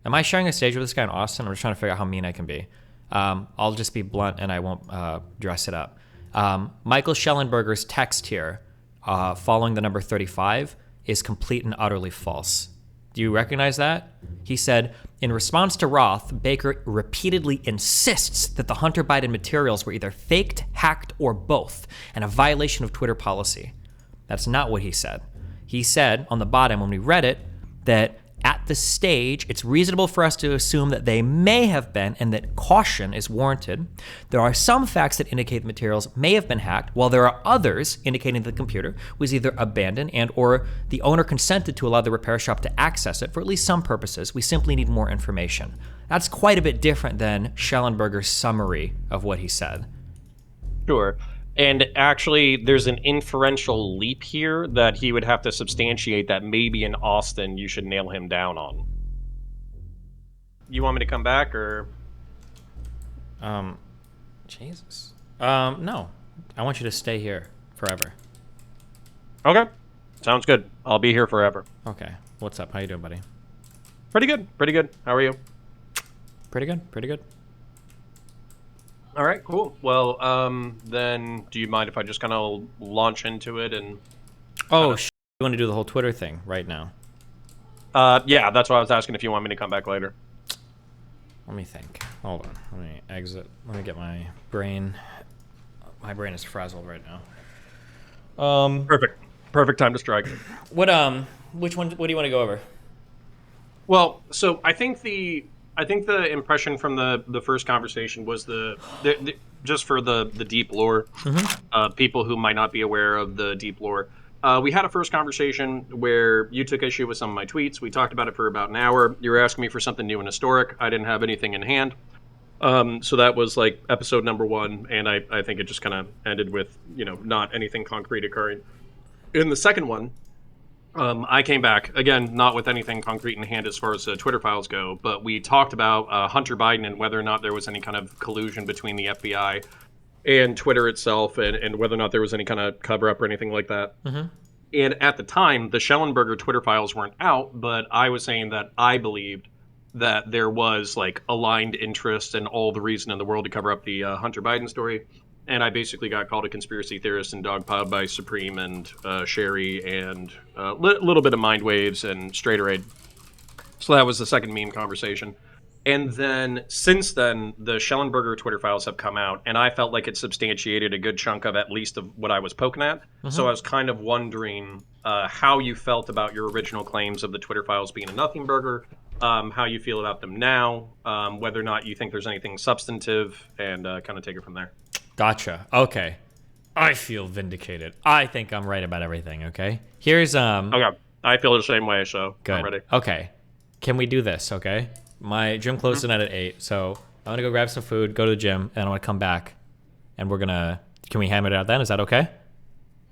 Am I sharing a stage with this guy in Austin? I'm just trying to figure out how mean I can be. I'll just be blunt and I won't dress it up. Michael Schellenberger's text here, following the number 35, is complete and utterly false. Do you recognize that? He said, in response to Roth, Baker repeatedly insists that the Hunter Biden materials were either faked, hacked, or both, and a violation of Twitter policy. That's not what he said. He said on the bottom when we read it that at this stage, it's reasonable for us to assume that they may have been and that caution is warranted. There are some facts that indicate the materials may have been hacked, while there are others indicating that the computer was either abandoned and or the owner consented to allow the repair shop to access it for at least some purposes. We simply need more information. That's quite a bit different than Schellenberger's summary of what he said. Sure. And actually, there's an inferential leap here that he would have to substantiate that maybe in Austin you should nail him down on. You want me to come back, or? Jesus. No. I want you to stay here forever. Okay. Sounds good. I'll be here forever. Okay. What's up? How you doing, buddy? Pretty good. Pretty good. How are you? Pretty good. Pretty good. All right, cool. Well, then do you mind if I just kind of launch into it and... Oh, you want to do the whole Twitter thing right now? Yeah, that's why I was asking if you want me to come back later. Let me think. Hold on. Let me exit. Let me get my brain. My brain is frazzled right now. Perfect. Perfect time to strike. Which one, what do you want to go over? Well, so I think the impression from the first conversation was just for the deep lore, people who might not be aware of the deep lore. We had a first conversation where you took issue with some of my tweets. We talked about it for about an hour. You were asking me for something new and historic. I didn't have anything in hand. So that was like episode number 1, and I think it just kind of ended with, not anything concrete occurring. In the second one, I came back, again, not with anything concrete in hand as far as Twitter files go, but we talked about Hunter Biden and whether or not there was any kind of collusion between the FBI and Twitter itself, and whether or not there was any kind of cover-up or anything like that. And at the time, the Schellenberger Twitter files weren't out, but I was saying that I believed that there was like aligned interest and all the reason in the world to cover up the Hunter Biden story. And I basically got called a conspiracy theorist and dogpiled by Supreme and Sherry and a little bit of Mind Waves and Straighter Aid. So that was the second meme conversation. And then since then, the Schellenberger Twitter files have come out, and I felt like it substantiated a good chunk of at least of what I was poking at. So I was kind of wondering how you felt about your original claims of the Twitter files being a nothing burger, how you feel about them now, whether or not you think there's anything substantive, and kind of take it from there. Gotcha. Okay. I feel vindicated. I think I'm right about everything, okay? Here's Okay. I feel the same way, so good. I'm ready. Okay. Can we do this, okay? My gym closes tonight at 8, so I'm gonna go grab some food, go to the gym, and I wanna come back. And can we hammer it out then? Is that okay?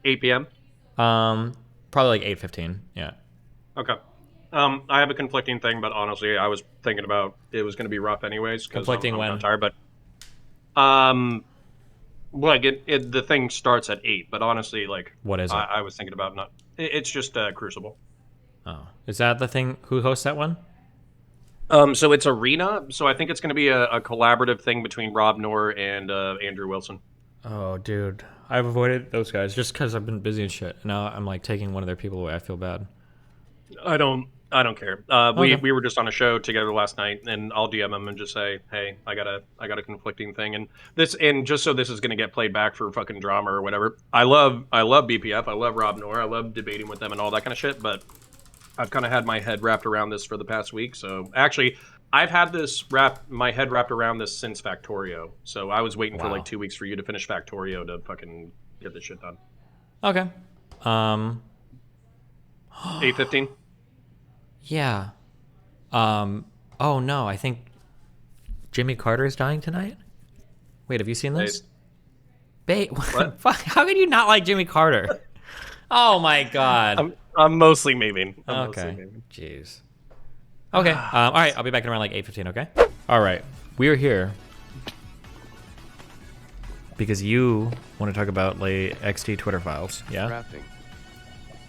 8 p.m.? Probably like 8:15, yeah. Okay. I have a conflicting thing, but honestly, I was thinking about it was going to be rough anyways. Conflicting I'm when? tired, but like the thing starts at 8, but honestly, like What is it? I was thinking about not. It's just Crucible. Oh, is that the thing? Who hosts that one? So it's Arena. So I think it's going to be a collaborative thing between Rob Noor and Andrew Wilson. Oh, dude, I've avoided those guys just because I've been busy and shit. Now I'm like taking one of their people away. I feel bad. I don't care. We were just on a show together last night, and I'll DM him and just say, "Hey, I got a conflicting thing," and just so this is going to get played back for fucking drama or whatever. I love BPF. I love Rob Noor. I love debating with them and all that kind of shit. But I've kind of had my head wrapped around this for the past week. So actually, I've had my head wrapped around this since Factorio. So I was waiting for like 2 weeks for you to finish Factorio to fucking get this shit done. Okay. 8:15. Yeah. Oh no, I think Jimmy Carter is dying tonight. Wait, have you seen this? What? How could you not like Jimmy Carter? Oh my god. I'm mostly memeing. Okay. Jeez. Okay. All right. I'll be back in around like 8:15. Okay. All right. We are here because you want to talk about like XT Twitter files. Yeah. Crafting.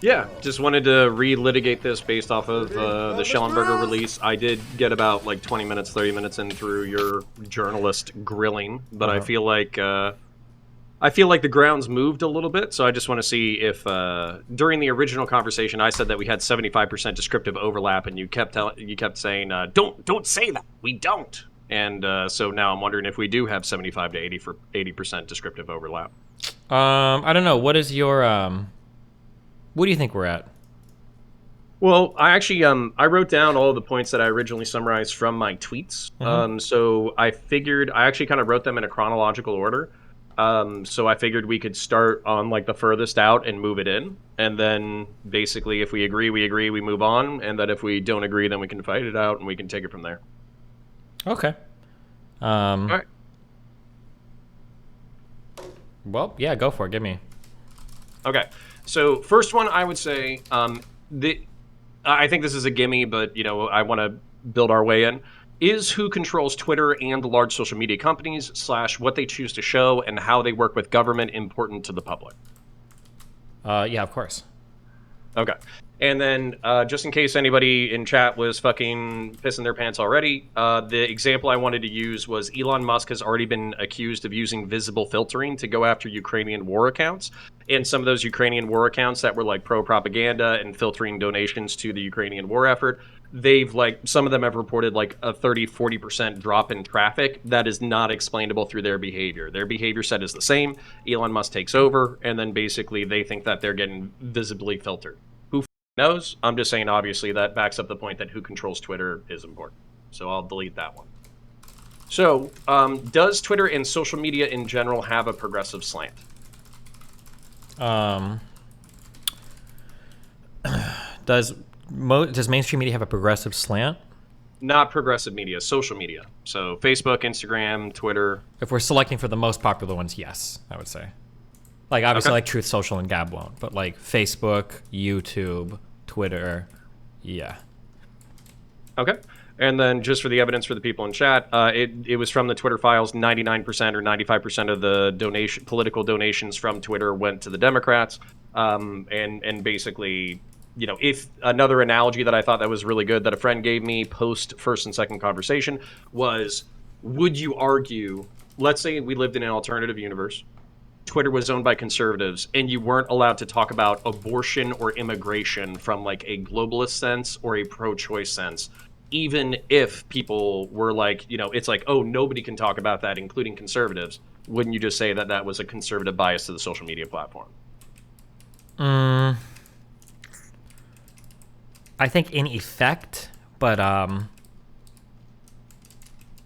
Yeah, just wanted to relitigate this based off of the Schellenberger release. I did get about like 20 minutes, 30 minutes in through your journalist grilling, but I feel like the ground's moved a little bit. So I just want to see if during the original conversation I said that we had 75% descriptive overlap, and you kept saying don't say that, we don't. And so now I'm wondering if we do have 75 to 80% descriptive overlap. I don't know. What is your what do you think we're at? Well, I actually I wrote down all the points that I originally summarized from my tweets. So I figured I actually kind of wrote them in a chronological order. So I figured we could start on like the furthest out and move it in, and then basically if we agree, we move on, and that if we don't agree, then we can fight it out and we can take it from there. Okay. All right. Well, yeah, go for it. Give me. Okay. So first one, I would say, I think this is a gimme, but I want to build our way in. Is who controls Twitter and the large social media companies / what they choose to show and how they work with government important to the public? Yeah, of course. Okay. And then, just in case anybody in chat was fucking pissing their pants already, the example I wanted to use was Elon Musk has already been accused of using visible filtering to go after Ukrainian war accounts. And some of those Ukrainian war accounts that were like pro-propaganda and filtering donations to the Ukrainian war effort, some of them have reported like a 30-40% drop in traffic that is not explainable through their behavior. Their behavior set is the same. Elon Musk takes over, and then basically they think that they're getting visibly filtered. Knows. I'm just saying, obviously, that backs up the point that who controls Twitter is important. So I'll delete that one. So, does Twitter and social media in general have a progressive slant? Does mainstream media have a progressive slant? Not progressive media, social media. So Facebook, Instagram, Twitter. If we're selecting for the most popular ones, yes, I would say. Like, obviously, like Truth Social and Gab won't, but like Facebook, YouTube, Twitter, yeah. Okay. And then just for the evidence for the people in chat, it was from the Twitter files. 99% or 95% of the political donations from Twitter went to the Democrats. And basically, if another analogy that I thought that was really good that a friend gave me post first and second conversation was, would you argue, let's say we lived in an alternative universe, Twitter was owned by conservatives, and you weren't allowed to talk about abortion or immigration from like a globalist sense or a pro-choice sense, even if people were like, it's like, oh, nobody can talk about that, including conservatives. Wouldn't you just say that that was a conservative bias to the social media platform? I think in effect, but I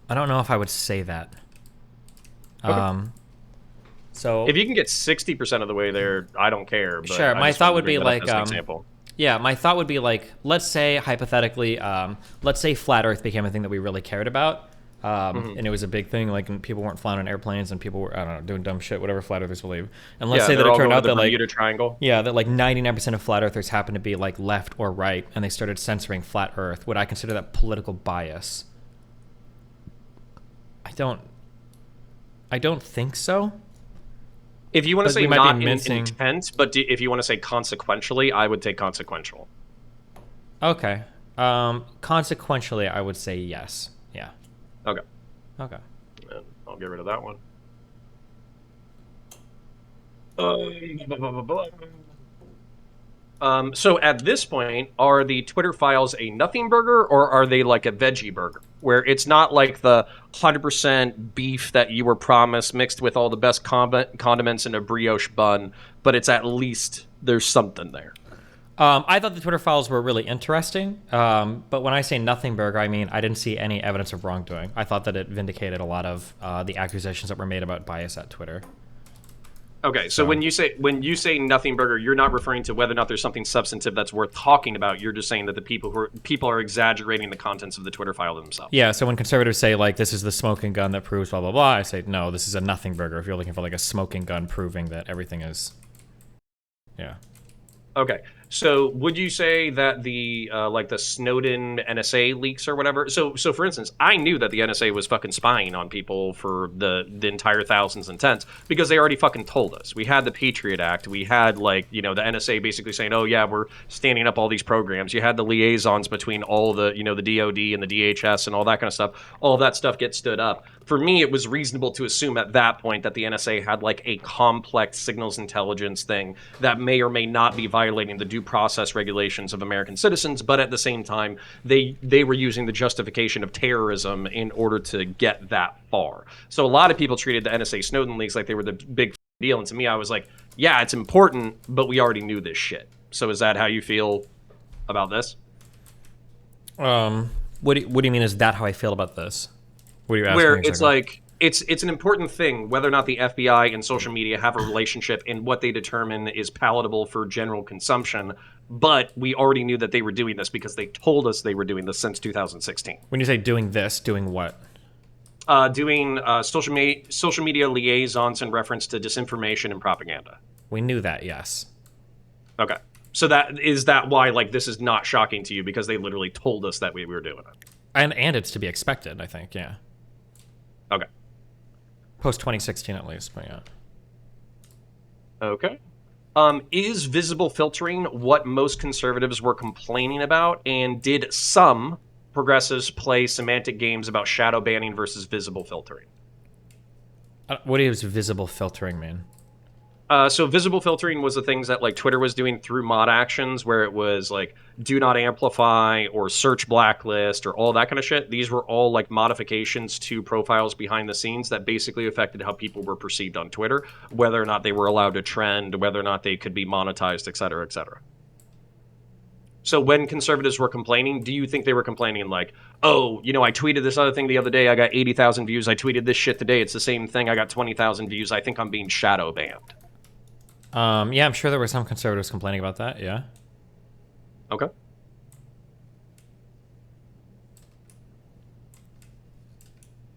don't know if I would say that. Okay. So if you can get 60% of the way there, I don't care. But sure, my thought would be like, example. Yeah, my thought would be like, let's say hypothetically, let's say flat Earth became a thing that we really cared about, and it was a big thing. Like, and people weren't flying on airplanes, and people were, I don't know, doing dumb shit, whatever flat Earthers believe. And let's say that it turned out that like Bermuda Triangle. Yeah, that like 99% of flat Earthers happen to be like left or right, and they started censoring flat Earth. Would I consider that political bias? I don't think so. If you want to say not in intent, but if you want to say consequentially, I would take consequential. Okay. Consequentially, I would say yes. Yeah. Okay. Okay. And I'll get rid of that one. So at this point, are the Twitter files a nothing burger, or are they like a veggie burger, where it's not like the 100% beef that you were promised mixed with all the best condiments in a brioche bun, but it's at least there's something there? I thought the Twitter files were really interesting, but when I say nothing burger, I mean I didn't see any evidence of wrongdoing. I thought that it vindicated a lot of the accusations that were made about bias at Twitter. Okay, so when you say nothing burger, you're not referring to whether or not there's something substantive that's worth talking about. You're just saying that the people are exaggerating the contents of the Twitter file themselves. Yeah, so when conservatives say like this is the smoking gun that proves blah blah blah, I say no, this is a nothing burger. If you're looking for like a smoking gun proving that everything is, yeah. Okay, So, would you say that the like the Snowden NSA leaks or whatever? So for instance, I knew that the NSA was fucking spying on people for the entire thousands and tens because they already fucking told us. We had the Patriot Act. We had like the NSA basically saying, "Oh yeah, we're standing up all these programs." You had the liaisons between all the the DoD and the DHS and all that kind of stuff. All of that stuff gets stood up. For me, it was reasonable to assume at that point that the NSA had like a complex signals intelligence thing that may or may not be violating the due process regulations of American citizens, but at the same time, they were using the justification of terrorism in order to get that far. So a lot of people treated the NSA Snowden leaks like they were the big deal, and to me, I was like, yeah, it's important, but we already knew this shit. So is that how you feel about this? What do you mean? Is that how I feel about this? What are you asking Where it's exactly? like it's an important thing whether or not the FBI and social media have a relationship in what they determine is palatable for general consumption, but we already knew that they were doing this because they told us they were doing this since 2016. When you say doing this, doing what? Doing social media liaisons in reference to disinformation and propaganda. We knew that, yes. Okay. So that why like this is not shocking to you because they literally told us that we were doing it. And it's to be expected, I think, yeah. Okay. Post 2016 at least, but yeah. Okay. Is visible filtering what most conservatives were complaining about? And did some progressives play semantic games about shadow banning versus visible filtering? What does visible filtering mean? So visible filtering was the things that like Twitter was doing through mod actions where it was like do not amplify or search blacklist or all that kind of shit. These were all like modifications to profiles behind the scenes that basically affected how people were perceived on Twitter, whether or not they were allowed to trend, whether or not they could be monetized, et cetera, et cetera. So when conservatives were complaining, do you think they were complaining like, oh, I tweeted this other thing the other day, I got 80,000 views. I tweeted this shit today, it's the same thing, I got 20,000 views. I think I'm being shadow banned. Yeah, I'm sure there were some conservatives complaining about that, yeah. Okay.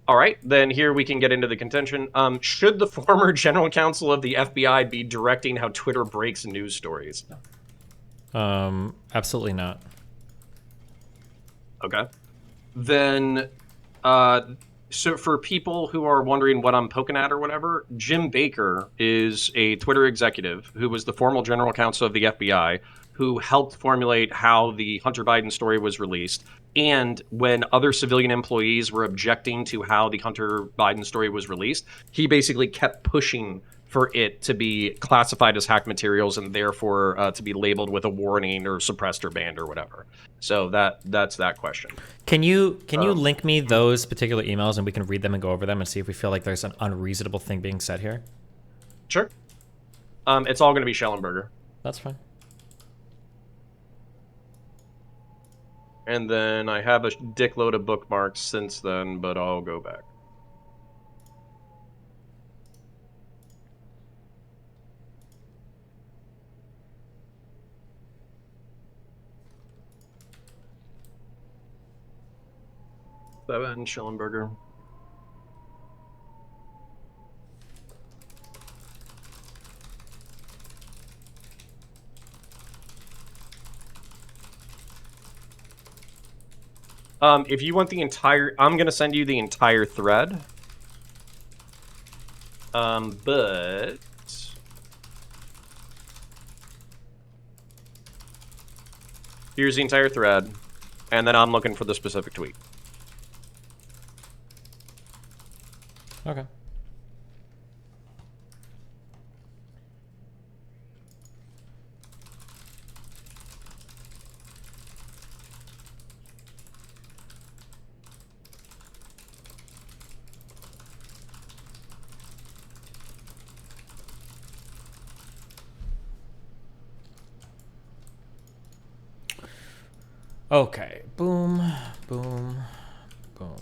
All right, then here we can get into the contention. Should the former general counsel of the FBI be directing how Twitter breaks news stories? Absolutely not. Okay. Then, so for people who are wondering what I'm poking at or whatever, Jim Baker is a Twitter executive who was the former general counsel of the FBI, who helped formulate how the Hunter Biden story was released. And when other civilian employees were objecting to how the Hunter Biden story was released, he basically kept pushing for it to be classified as hacked materials and therefore to be labeled with a warning or suppressed or banned or whatever. So that's that question. Can you link me those particular emails and we can read them and go over them and see if we feel like there's an unreasonable thing being said here? Sure. It's all going to be Schellenberger. That's fine. And then I have a dickload of bookmarks since then, but I'll go back. Seven Schellenberger. If you want the entire, I'm gonna send you the entire thread. But here's the entire thread, and then I'm looking for the specific tweet. Okay. Okay. Boom, boom, boom.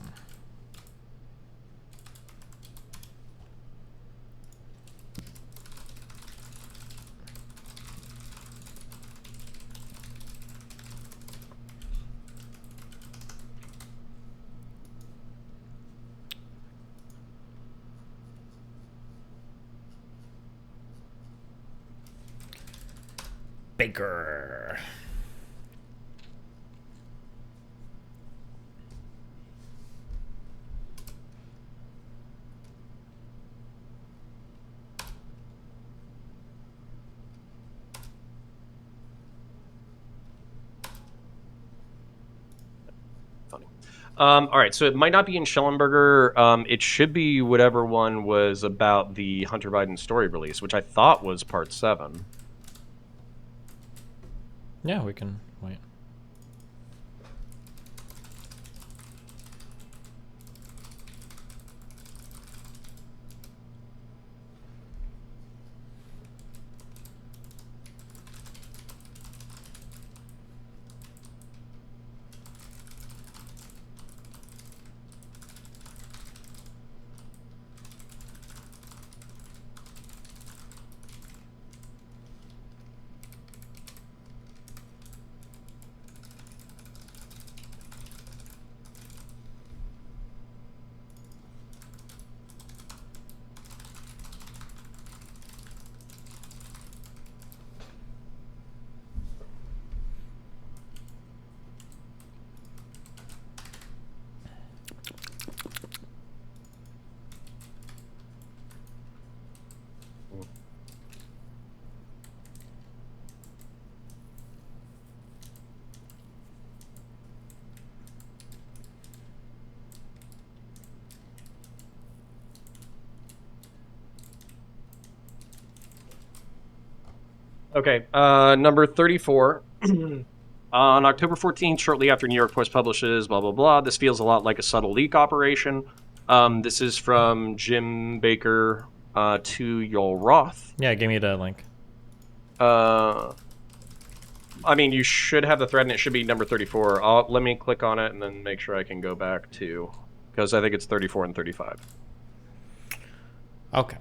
Baker. All right, so it might not be in Schellenberger. It should be whatever one was about the Hunter Biden story release, which I thought was part 7. Yeah, we can wait. Okay, number 34. On October 14th, shortly after New York Post publishes, blah, blah, blah, this feels a lot like a subtle leak operation. This is from Jim Baker to Yoel Roth. Yeah, give me the link. I mean, you should have the thread, and it should be number 34. Let me click on it and then make sure I can go back to... Because I think it's 34 and 35. Okay.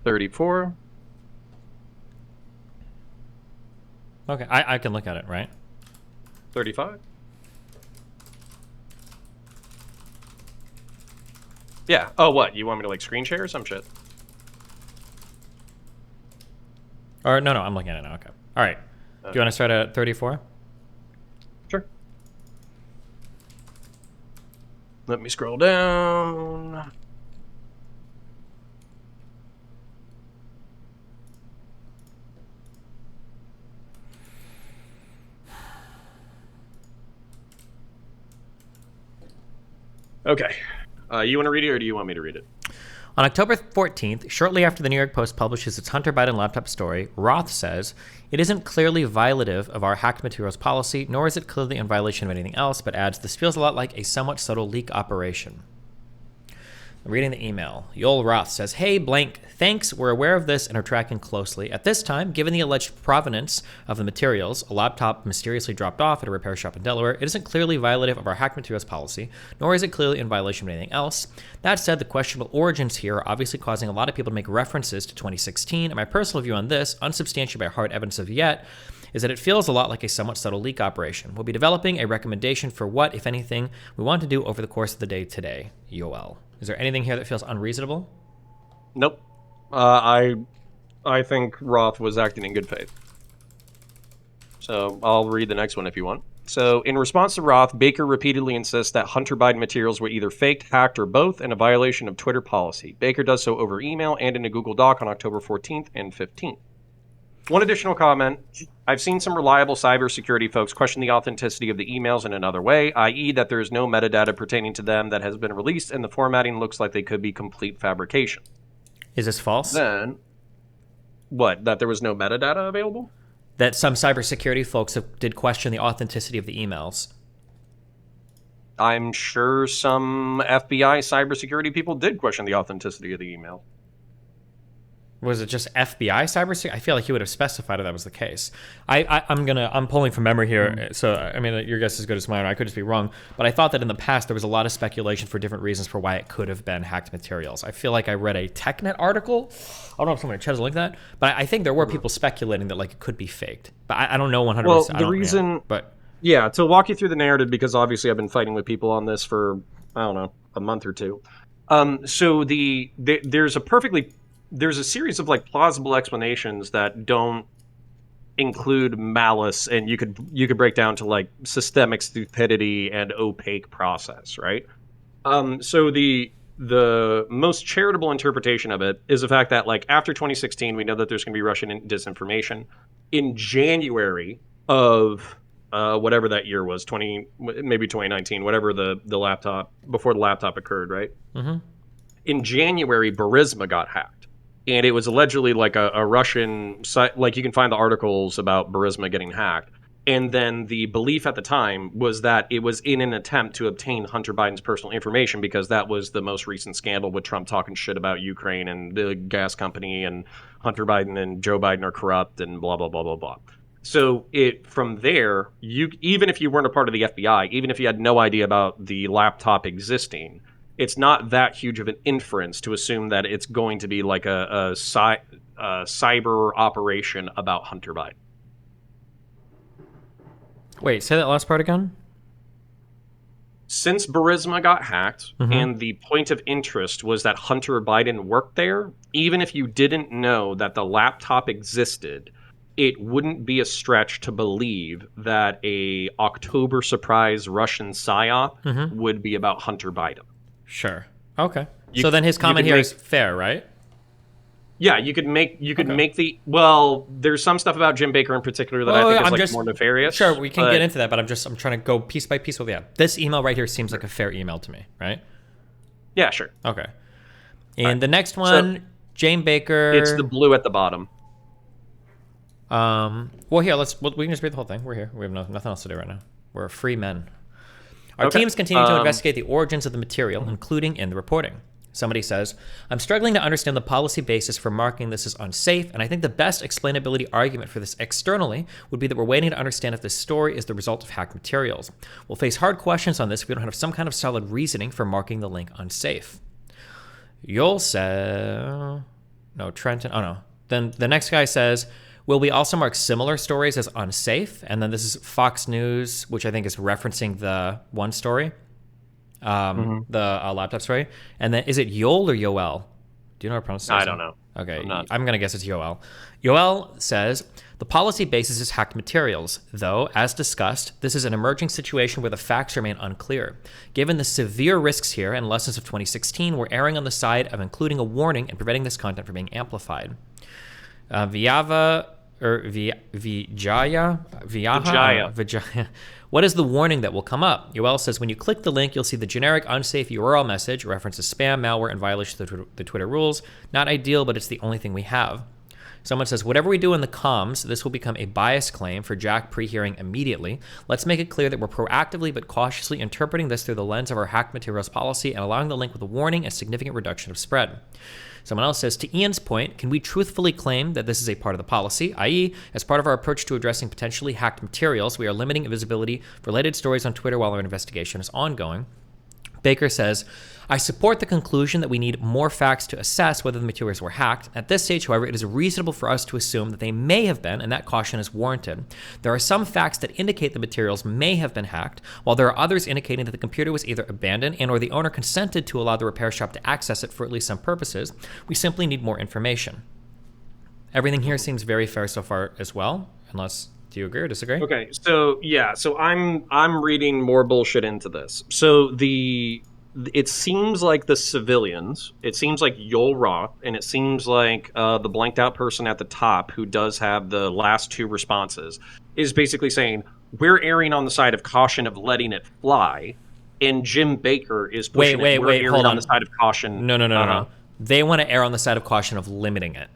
34. Okay, I can look at it, right? 35. Yeah. Oh, what? You want me to, like, screen share or some shit? Or, no, I'm looking at it now. Okay. All right. Do you want to start at 34? Sure. Let me scroll down. Okay. You want to read it, or do you want me to read it? On October 14th, shortly after the New York Post publishes its Hunter Biden laptop story, Roth says, "It isn't clearly violative of our hacked materials policy, nor is it clearly in violation of anything else," but adds, "This feels a lot like a somewhat subtle leak operation." Reading the email, Yoel Roth says, "Hey, blank, thanks. We're aware of this and are tracking closely. At this time, given the alleged provenance of the materials, a laptop mysteriously dropped off at a repair shop in Delaware, it isn't clearly violative of our hacked materials policy, nor is it clearly in violation of anything else. That said, the questionable origins here are obviously causing a lot of people to make references to 2016, and my personal view on this, unsubstantiated by hard evidence of yet, is that it feels a lot like a somewhat subtle leak operation. We'll be developing a recommendation for what, if anything, we want to do over the course of the day today. Yoel." Is there anything here that feels unreasonable? Nope. I think Roth was acting in good faith. So I'll read the next one if you want. So, in response to Roth, Baker repeatedly insists that Hunter Biden materials were either faked, hacked, or both, in a violation of Twitter policy. Baker does so over email and in a Google Doc on October 14th and 15th. One additional comment. I've seen some reliable cybersecurity folks question the authenticity of the emails in another way, i.e. that there is no metadata pertaining to them that has been released, and the formatting looks like they could be complete fabrication. Is this false? Then, what? That there was no metadata available? That some cybersecurity folks did question the authenticity of the emails. I'm sure some FBI cybersecurity people did question the authenticity of the email. Was it just FBI cybersecurity? I feel like he would have specified if that was the case. I'm pulling from memory here, so I mean your guess is as good as mine. I could just be wrong, but I thought that in the past there was a lot of speculation for different reasons for why it could have been hacked materials. I feel like I read a TechNet article. I don't know if someone checks like that, but I think there were people speculating that like it could be faked. But I don't know 100%. Well, the reason, yeah, but yeah, to walk you through the narrative, because obviously I've been fighting with people on this for I don't know a month or two. So there's a series of like plausible explanations that don't include malice, and you could break down to like systemic stupidity and opaque process, right? So the most charitable interpretation of it is the fact that like after 2016, we know that there's going to be Russian disinformation. In January of whatever that year was, maybe 2019, whatever the laptop before the laptop occurred, right? Mm-hmm. In January, Burisma got hacked, and it was allegedly like a Russian site. Like you can find the articles about Burisma getting hacked. And then the belief at the time was that it was in an attempt to obtain Hunter Biden's personal information because that was the most recent scandal with Trump talking shit about Ukraine and the gas company and Hunter Biden and Joe Biden are corrupt and blah, blah, blah, blah, blah. So from there, even if you weren't a part of the FBI, even if you had no idea about the laptop existing, it's not that huge of an inference to assume that it's going to be like a cyber operation about Hunter Biden. Wait, say that last part again? Since Burisma got hacked, and the point of interest was that Hunter Biden worked there, even if you didn't know that the laptop existed, it wouldn't be a stretch to believe that a October surprise Russian psyop would be about Hunter Biden. Sure. Okay. So then his comment here is fair, right? Yeah, you could make the there's some stuff about Jim Baker in particular that I think is more nefarious. Sure, we can get into that, but I'm trying to go piece by piece with this email right here seems like a fair email to me, right? Yeah, sure. Okay. And the next one, Jane Baker. It's the blue at the bottom. Well, here we can just read the whole thing. We're here. We have nothing else to do right now. We're free men. Our teams continue to investigate the origins of the material, including in the reporting. Somebody says, I'm struggling to understand the policy basis for marking this as unsafe, and I think the best explainability argument for this externally would be that we're waiting to understand if this story is the result of hacked materials. We'll face hard questions on this if we don't have some kind of solid reasoning for marking the link unsafe. You'll say... No, Trenton... Oh, no. Then the next guy says, will we also mark similar stories as unsafe? And then this is Fox News, which I think is referencing the one story. The laptop story. And then is it Yoel or Yoel? Do you know how to pronounce it? I don't know. Okay, I'm going to guess it's Yoel. Yoel says, the policy basis is hacked materials, though, as discussed, this is an emerging situation where the facts remain unclear. Given the severe risks here and lessons of 2016, we're erring on the side of including a warning and preventing this content from being amplified. Vijaya. What is the warning that will come up? Yoel says, when you click the link, you'll see the generic unsafe URL message, references spam, malware, and violation of the Twitter rules. Not ideal, but it's the only thing we have. Someone says, whatever we do in the comms, this will become a bias claim for Jack pre-hearing immediately. Let's make it clear that we're proactively but cautiously interpreting this through the lens of our hacked materials policy and allowing the link with a warning and significant reduction of spread. Someone else says, to Ian's point, can we truthfully claim that this is a part of the policy, i.e., as part of our approach to addressing potentially hacked materials, we are limiting visibility for related stories on Twitter while our investigation is ongoing? Baker says, I support the conclusion that we need more facts to assess whether the materials were hacked. At this stage, however, it is reasonable for us to assume that they may have been, and that caution is warranted. There are some facts that indicate the materials may have been hacked, while there are others indicating that the computer was either abandoned and or the owner consented to allow the repair shop to access it for at least some purposes. We simply need more information. Everything here seems very fair so far as well, unless... Do you agree or disagree? Okay, so I'm reading more bullshit into this. So it seems like the civilians, it seems like Yoel Roth, and it seems like the blanked out person at the top who does have the last two responses is basically saying we're erring on the side of caution of letting it fly, and Jim Baker is pushing we're erring on the side of caution. No. They want to err on the side of caution of limiting it.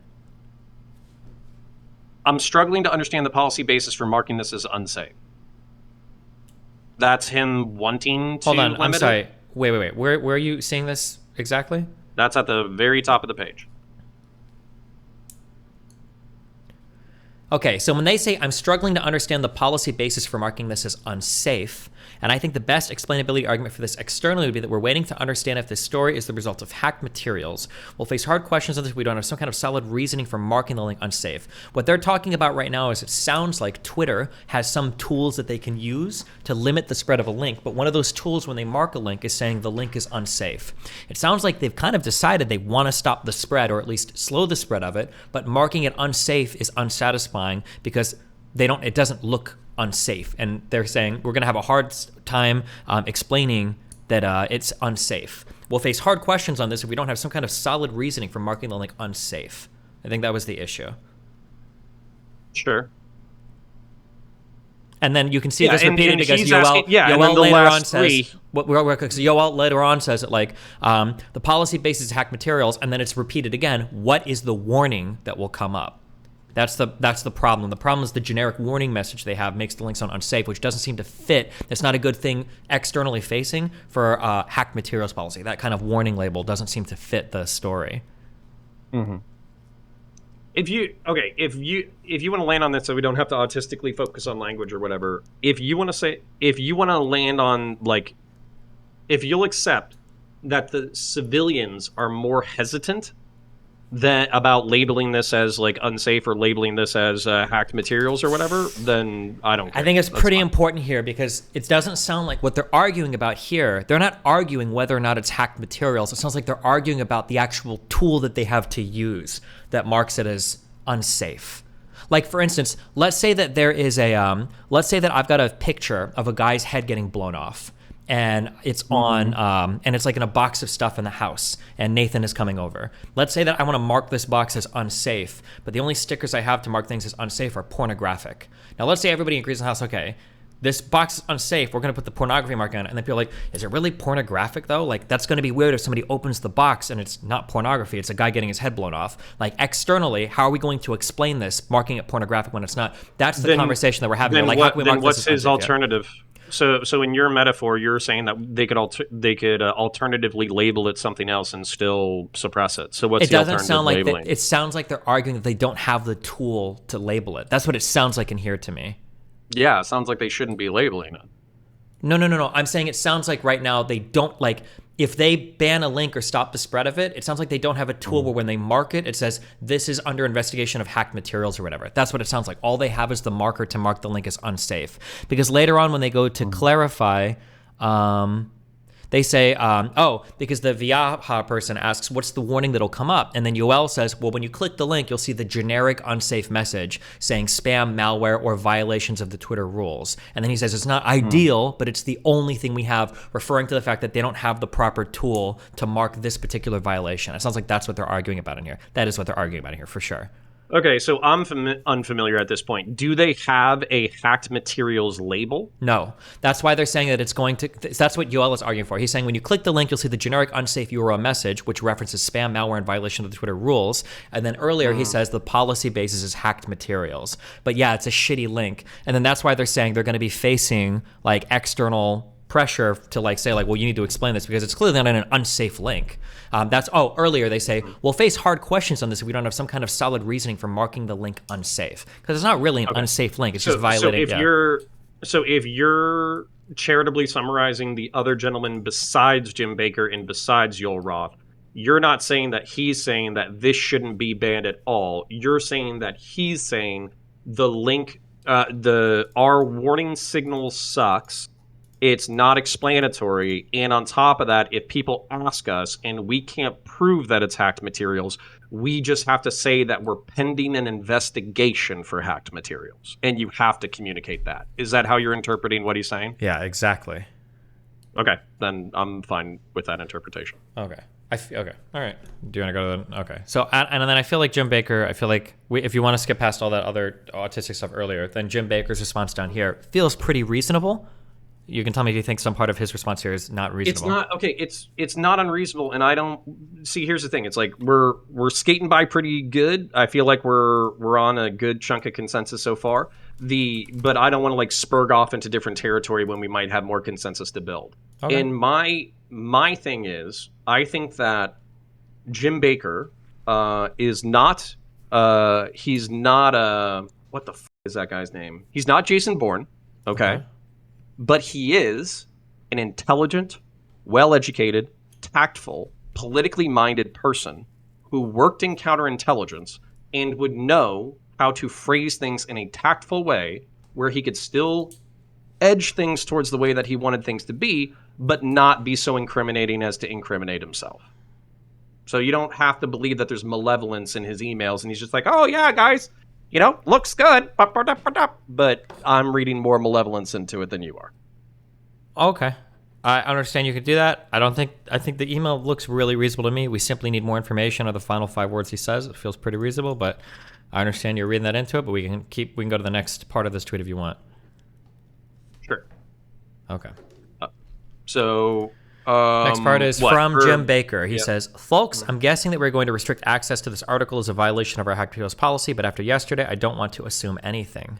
I'm struggling to understand the policy basis for marking this as unsafe. That's him wanting to limit I'm sorry. Wait. Where are you seeing this exactly? That's at the very top of the page. Okay, so when they say, I'm struggling to understand the policy basis for marking this as unsafe, and I think the best explainability argument for this externally would be that we're waiting to understand if this story is the result of hacked materials. We'll face hard questions on this if we don't have some kind of solid reasoning for marking the link unsafe. What they're talking about right now is it sounds like Twitter has some tools that they can use to limit the spread of a link, but one of those tools when they mark a link is saying the link is unsafe. It sounds like they've kind of decided they want to stop the spread or at least slow the spread of it, but marking it unsafe is unsatisfying because it doesn't look unsafe, and they're saying we're going to have a hard time explaining that it's unsafe. We'll face hard questions on this if we don't have some kind of solid reasoning for marking the link unsafe. I think that was the issue. Sure. And then you can see this repeated because Yoel later on says, Yoel later on says it like, the policy basis hack materials, and then it's repeated again. What is the warning that will come up? That's the problem. The problem is the generic warning message they have makes the link sound unsafe, which doesn't seem to fit. It's not a good thing externally facing for hacked materials policy. That kind of warning label doesn't seem to fit the story. Mm-hmm. If you want to land on this, so we don't have to autistically focus on language or whatever. If you want to land on, like, if you'll accept that the civilians are more hesitant about labeling this as like unsafe or labeling this as hacked materials or whatever, then I don't care. I think it's pretty important here because it doesn't sound like what they're arguing about here. They're not arguing whether or not it's hacked materials. It sounds like they're arguing about the actual tool that they have to use that marks it as unsafe. Like, for instance, let's say that there is let's say that I've got a picture of a guy's head getting blown off. And it's on, and it's like in a box of stuff in the house, and Nathan is coming over. Let's say that I want to mark this box as unsafe, but the only stickers I have to mark things as unsafe are pornographic. Now, let's say everybody agrees in the house, okay, this box is unsafe, we're going to put the pornography mark on it, and then people are like, is it really pornographic, though? Like, that's going to be weird if somebody opens the box and it's not pornography, it's a guy getting his head blown off. Like, externally, how are we going to explain this, marking it pornorgraphic when it's not? That's the conversation that we're having. Like, how can we mark what's this his alternative? So in your metaphor, you're saying that they could alternatively label it something else and still suppress it. So what's the alternative labeling? It sounds like they're arguing that they don't have the tool to label it. That's what it sounds like in here to me. Yeah, it sounds like they shouldn't be labeling it. No. I'm saying it sounds like right now they don't, like, if they ban a link or stop the spread of it, it sounds like they don't have a tool where when they mark it, it says this is under investigation of hacked materials or whatever. That's what it sounds like. All they have is the marker to mark the link as unsafe. Because later on when they go to clarify, they say, because the Viaha person asks, what's the warning that'll come up? And then Yoel says, well, when you click the link, you'll see the generic unsafe message saying spam, malware, or violations of the Twitter rules. And then he says, it's not ideal, but it's the only thing we have, referring to the fact that they don't have the proper tool to mark this particular violation. It sounds like that's what they're arguing about in here. That is what they're arguing about in here, for sure. Okay, so I'm unfamiliar at this point. Do they have a hacked materials label? No. That's why they're saying that it's going to... That's what Yoel is arguing for. He's saying when you click the link, you'll see the generic unsafe URL message, which references spam, malware, and violation of the Twitter rules. And then earlier he says the policy basis is hacked materials. But yeah, it's a shitty link. And then that's why they're saying they're going to be facing like external pressure to like say like, well, you need to explain this because it's clearly not an unsafe link. Earlier they say, we'll face hard questions on this if we don't have some kind of solid reasoning for marking the link unsafe. Because it's not really an unsafe link. It's just violating. So if you're charitably summarizing the other gentleman besides Jim Baker and besides Yoel Roth, you're not saying that he's saying that this shouldn't be banned at all. You're saying that he's saying the link, our warning signal sucks. It's not explanatory, and on top of that, if people ask us and we can't prove that it's hacked materials, we just have to say that we're pending an investigation for hacked materials, and you have to communicate that. Is that how you're interpreting what he's saying? Yeah, exactly. Okay, then I'm fine with that interpretation. Okay. Okay. All right. Do you want to go to the... Okay. So, and then I feel like Jim Baker, if you want to skip past all that other autistic stuff earlier, then Jim Baker's response down here feels pretty reasonable. You can tell me if you think some part of his response here is not reasonable. It's not okay. It's not unreasonable, and I don't see. Here's the thing: it's like we're skating by pretty good. I feel like we're on a good chunk of consensus so far. But I don't want to like spurg off into different territory when we might have more consensus to build. Okay. And my thing is, I think that Jim Baker is not. He's not what the is that guy's name? He's not Jason Bourne. Okay. But he is an intelligent, well-educated, tactful, politically minded person who worked in counterintelligence and would know how to phrase things in a tactful way where he could still edge things towards the way that he wanted things to be, but not be so incriminating as to incriminate himself. So you don't have to believe that there's malevolence in his emails and he's just like, oh yeah, guys, looks good, but I'm reading more malevolence into it than you are. Okay. I understand you could do that. I think the email looks really reasonable to me. We simply need more information on the final 5 words he says. It feels pretty reasonable, but I understand you're reading that into it, but we can go to the next part of this tweet if you want. Sure. Okay. So, Next part is from Jim Baker. He says, folks, I'm guessing that we're going to restrict access to this article as a violation of our hack materials policy, but after yesterday, I don't want to assume anything.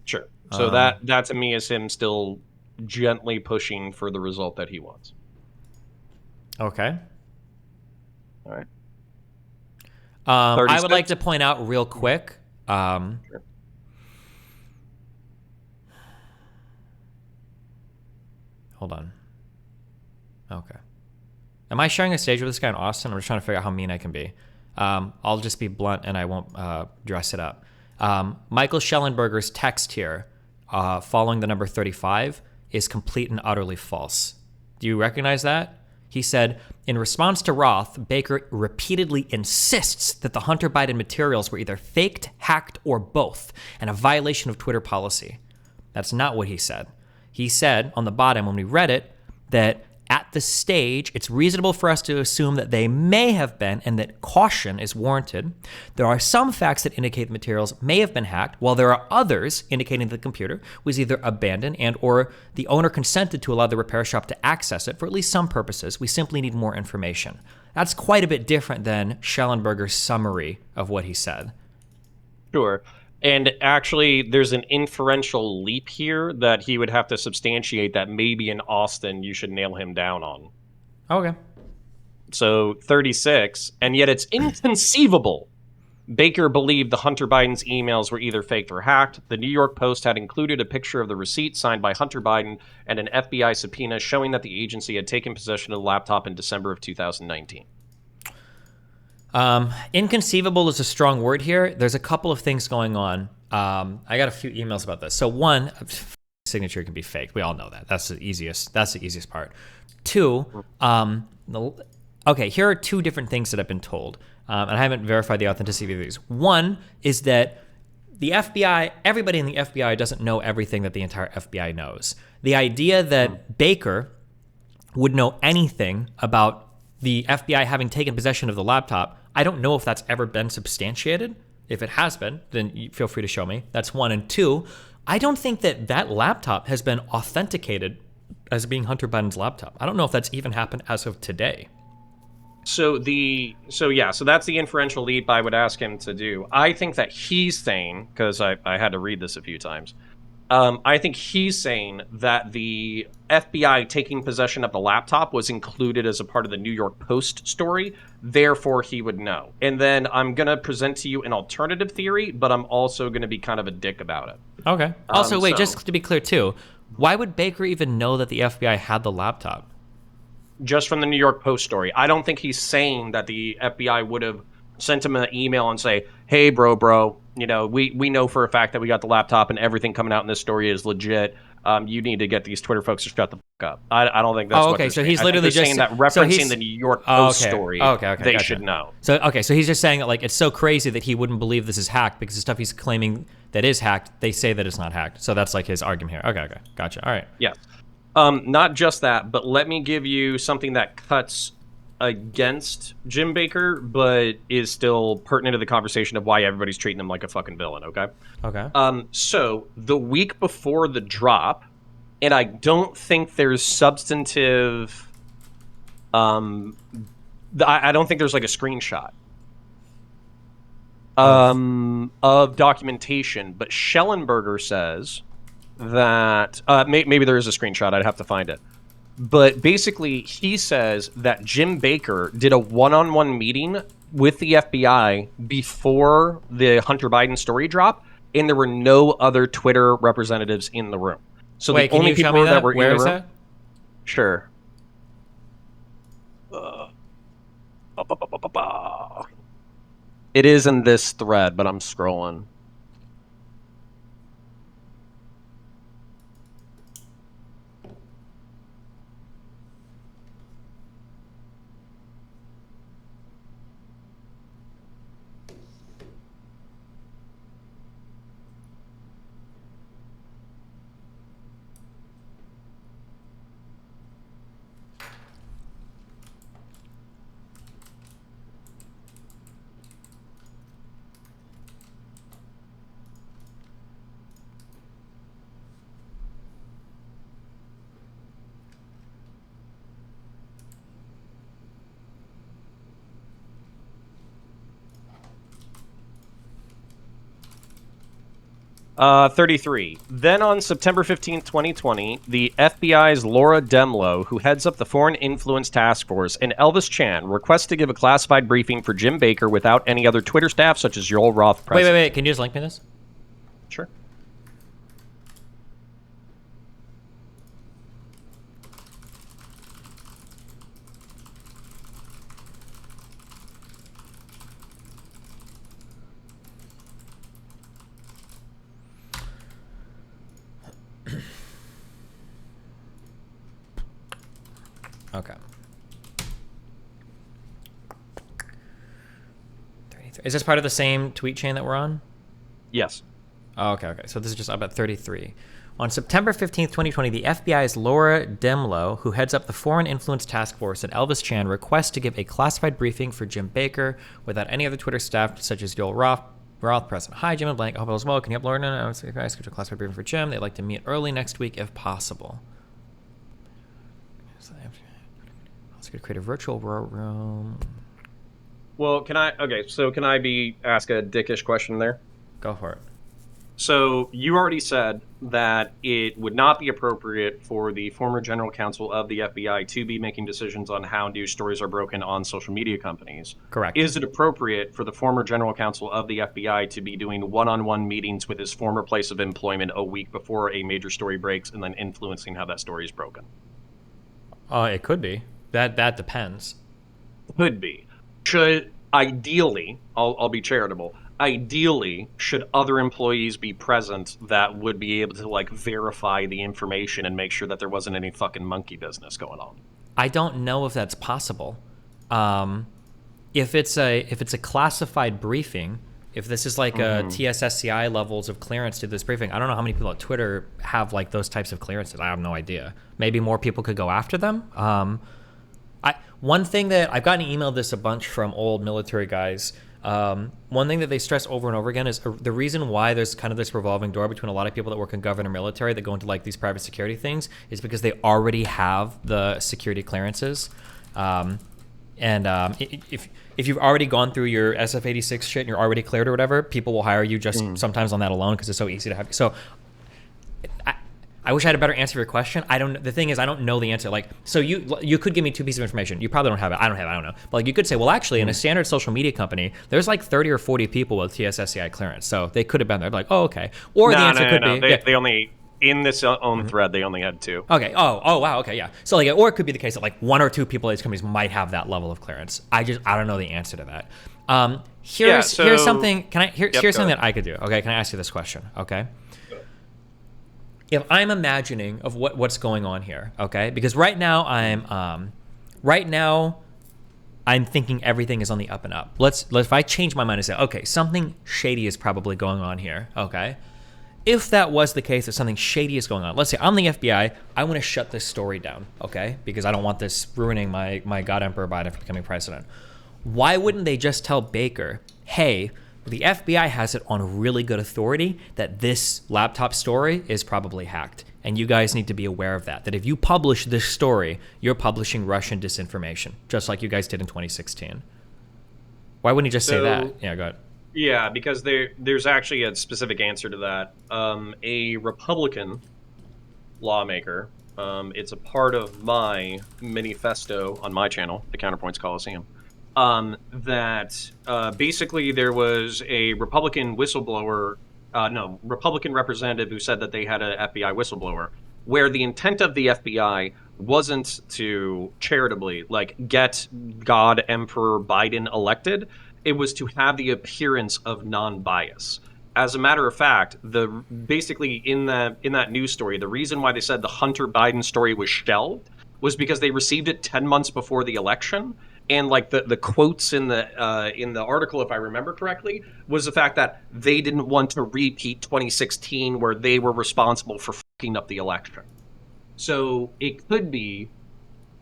Sure. So that to me is him still gently pushing for the result that he wants. Okay. All right. I would like to point out real quick. Sure. Hold on. Okay. Am I sharing a stage with this guy in Austin? I'm just trying to figure out how mean I can be. I'll just be blunt and I won't dress it up. Michael Schellenberger's text here, following the number 35, is complete and utterly false. Do you recognize that? He said, in response to Roth, Baker repeatedly insists that the Hunter Biden materials were either faked, hacked, or both, and a violation of Twitter policy. That's not what he said. He said on the bottom when we read it that at this stage, it's reasonable for us to assume that they may have been and that caution is warranted. There are some facts that indicate the materials may have been hacked, while there are others indicating that the computer was either abandoned and or the owner consented to allow the repair shop to access it for at least some purposes. We simply need more information. That's quite a bit different than Schellenberger's summary of what he said. Sure. And actually, there's an inferential leap here that he would have to substantiate that maybe in Austin you should nail him down on. Okay. So 36, and yet it's inconceivable. Baker believed the Hunter Biden's emails were either faked or hacked. The New York Post had included a picture of the receipt signed by Hunter Biden and an FBI subpoena showing that the agency had taken possession of the laptop in December of 2019. Inconceivable is a strong word here. There's a couple of things going on. I got a few emails about this. So one, signature can be faked. We all know that. That's the easiest part. Two, okay, here are 2 different things that I've been told. And I haven't verified the authenticity of these. One is that the FBI, everybody in the FBI doesn't know everything that the entire FBI knows. The idea that Baker would know anything about the FBI having taken possession of the laptop, I don't know if that's ever been substantiated. If it has been, then feel free to show me. That's one. And two, I don't think that laptop has been authenticated as being Hunter Biden's laptop. I don't know if that's even happened as of today. So that's the inferential leap I would ask him to do. I think that he's saying, because I had to read this a few times, I think he's saying that the FBI taking possession of the laptop was included as a part of the New York Post story, therefore he would know. And then I'm going to present to you an alternative theory, but I'm also going to be kind of a dick about it. Okay. Also, wait, just to be clear too, why would Baker even know that the FBI had the laptop? Just from the New York Post story. I don't think he's saying that the FBI would have sent him an email and say, hey, bro, we know for a fact that we got the laptop and everything coming out in this story is legit. You need to get these Twitter folks to shut the fuck up. I don't think that's what they're saying. He's literally just saying that referencing the New York Post story, they should know. So he's just saying that like it's so crazy that he wouldn't believe this is hacked because the stuff he's claiming that is hacked, they say that it's not hacked. So that's like his argument here. Okay, gotcha. All right. Yes. Not just that, but let me give you something that cuts against Jim Baker, but is still pertinent to the conversation of why everybody's treating him like a fucking villain, okay? Okay. So the week before the drop, and I don't think there's substantive, I don't think there's like a screenshot of documentation, but Schellenberger says that, maybe there is a screenshot, I'd have to find it. But basically, he says that Jim Baker did a one-on-one meeting with the FBI before the Hunter Biden story drop, and there were no other Twitter representatives in the room. So wait, the only people that were Where in is the room. that? Sure. It is in this thread, but I'm scrolling. 33. Then on September 15th, 2020, the FBI's Laura Demlow, who heads up the Foreign Influence Task Force, and Elvis Chan request to give a classified briefing for Jim Baker without any other Twitter staff, such as Joel Roth present. Wait. Can you just link me this? Sure. Okay. 33. Is this part of the same tweet chain that we're on? Yes. Oh, okay. So this is just about 33. On September 15th, 2020, the FBI's Laura Demlow, who heads up the Foreign Influence Task Force, and Elvis Chan request to give a classified briefing for Jim Baker without any other Twitter staff, such as Joel Roth present. Hi, Jim and Blank. I hope all is well. Can you upload it? I was asked to a classified briefing for Jim. They'd like to meet early next week if possible. Let's create a virtual room. Well, can I ask a dickish question there? Go for it. So you already said that it would not be appropriate for the former general counsel of the FBI to be making decisions on how news stories are broken on social media companies. Correct. Is it appropriate for the former general counsel of the FBI to be doing one-on-one meetings with his former place of employment a week before a major story breaks and then influencing how that story is broken? It could be. That depends. Could be. Should ideally, I'll be charitable. Ideally, should other employees be present that would be able to like verify the information and make sure that there wasn't any fucking monkey business going on? I don't know if that's possible. If it's a classified briefing, if this is like a TSSCI levels of clearance to this briefing, I don't know how many people at Twitter have like those types of clearances. I have no idea. Maybe more people could go after them. One thing that I've gotten emailed this a bunch from old military guys. One thing that they stress over and over again is the reason why there's kind of this revolving door between a lot of people that work in government military that go into like these private security things is because they already have the security clearances. If you've already gone through your SF-86 shit and you're already cleared or whatever, people will hire you just sometimes on that alone because it's so easy to have. So I wish I had a better answer for your question. The thing is, I don't know the answer. Like, so you could give me two pieces of information. You probably don't have it. I don't have it. I don't know. But like, you could say, well, actually, in a standard social media company, there's like 30 or 40 people with TSSCI clearance. So they could have been there. Like, oh, okay. Or the answer could be they only in this own thread they only had two. Okay. Oh, wow. Okay, yeah. So like, or it could be the case that like one or two people at these companies might have that level of clearance. I don't know the answer to that. Here's something. Here's something that I could do. Okay. Can I ask you this question? Okay. If I'm imagining of what's going on here, okay? Because right now I'm thinking everything is on the up and up. If I change my mind and say, okay, something shady is probably going on here, okay? If that was the case, that something shady is going on, let's say I'm the FBI, I want to shut this story down, okay? Because I don't want this ruining my God Emperor Biden from becoming president. Why wouldn't they just tell Baker, hey, the FBI has it on really good authority that this laptop story is probably hacked. And you guys need to be aware of that. That if you publish this story, you're publishing Russian disinformation, just like you guys did in 2016. Why wouldn't you just say that? Yeah, go ahead. Yeah, because there's actually a specific answer to that. A Republican lawmaker, it's a part of my manifesto on my channel, the CounterPoints Coliseum. Basically there was a Republican Republican representative who said that they had an FBI whistleblower, where the intent of the FBI wasn't to charitably, like, get God Emperor Biden elected. It was to have the appearance of non-bias. As a matter of fact, basically in that news story, the reason why they said the Hunter Biden story was shelved was because they received it 10 months before the election. And like the quotes in the article, if I remember correctly, was the fact that they didn't want to repeat 2016 where they were responsible for fucking up the election. So it could be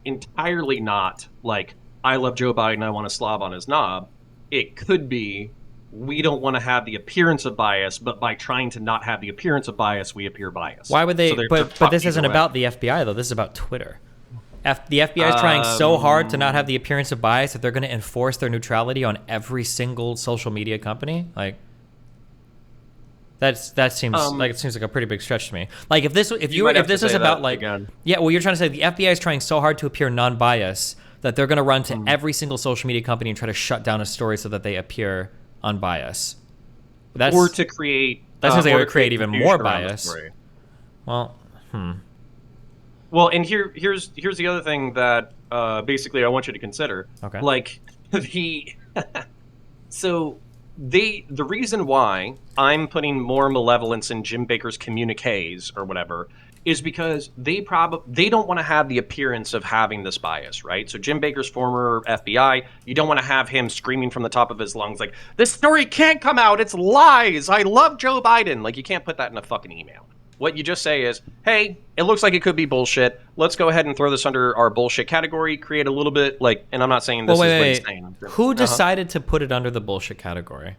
entirely not like, I love Joe Biden, I want to slob on his knob. It could be, we don't want to have the appearance of bias, but by trying to not have the appearance of bias, we appear biased. Why would they? So but this isn't about the FBI though. This is about Twitter. The FBI is trying so hard to not have the appearance of bias that they're going to enforce their neutrality on every single social media company. Like, That seems like a pretty big stretch to me. Like if this was about like again. yeah, well, you're trying to say the FBI is trying so hard to appear non-biased that they're going to run to every single social media company and try to shut down a story so that they appear unbiased. Or to create that sounds like it would create even more bias. Well, Well, and here's the other thing that basically I want you to consider. Okay. Like the reason why I'm putting more malevolence in Jim Baker's communiques or whatever is because they don't want to have the appearance of having this bias, right? So Jim Baker's former FBI, you don't want to have him screaming from the top of his lungs like, this story can't come out, it's lies, I love Joe Biden. Like, you can't put that in a fucking email. What you just say is, hey, it looks like it could be bullshit. Let's go ahead and throw this under our bullshit category, create a little bit like, and I'm not saying this is what he's saying. Who decided to put it under the bullshit category?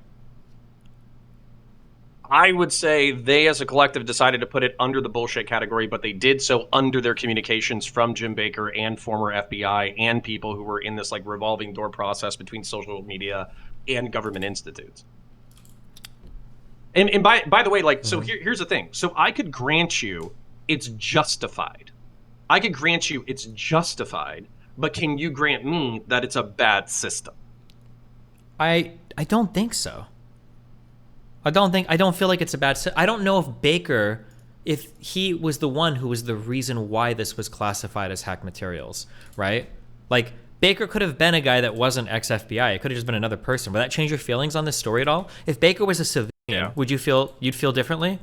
I would say they as a collective decided to put it under the bullshit category, but they did so under their communications from Jim Baker and former FBI and people who were in this like revolving door process between social media and government institutes. And by the way, like, so here's the thing. So I could grant you it's justified. But can you grant me that it's a bad system? I don't think so. I don't feel like it's a bad system. I don't know if Baker, if he was the one who was the reason why this was classified as hack materials, right? Like, Baker could have been a guy that wasn't ex-FBI. It could have just been another person. Would that change your feelings on this story at all? If Baker was a civilian, would you feel differently?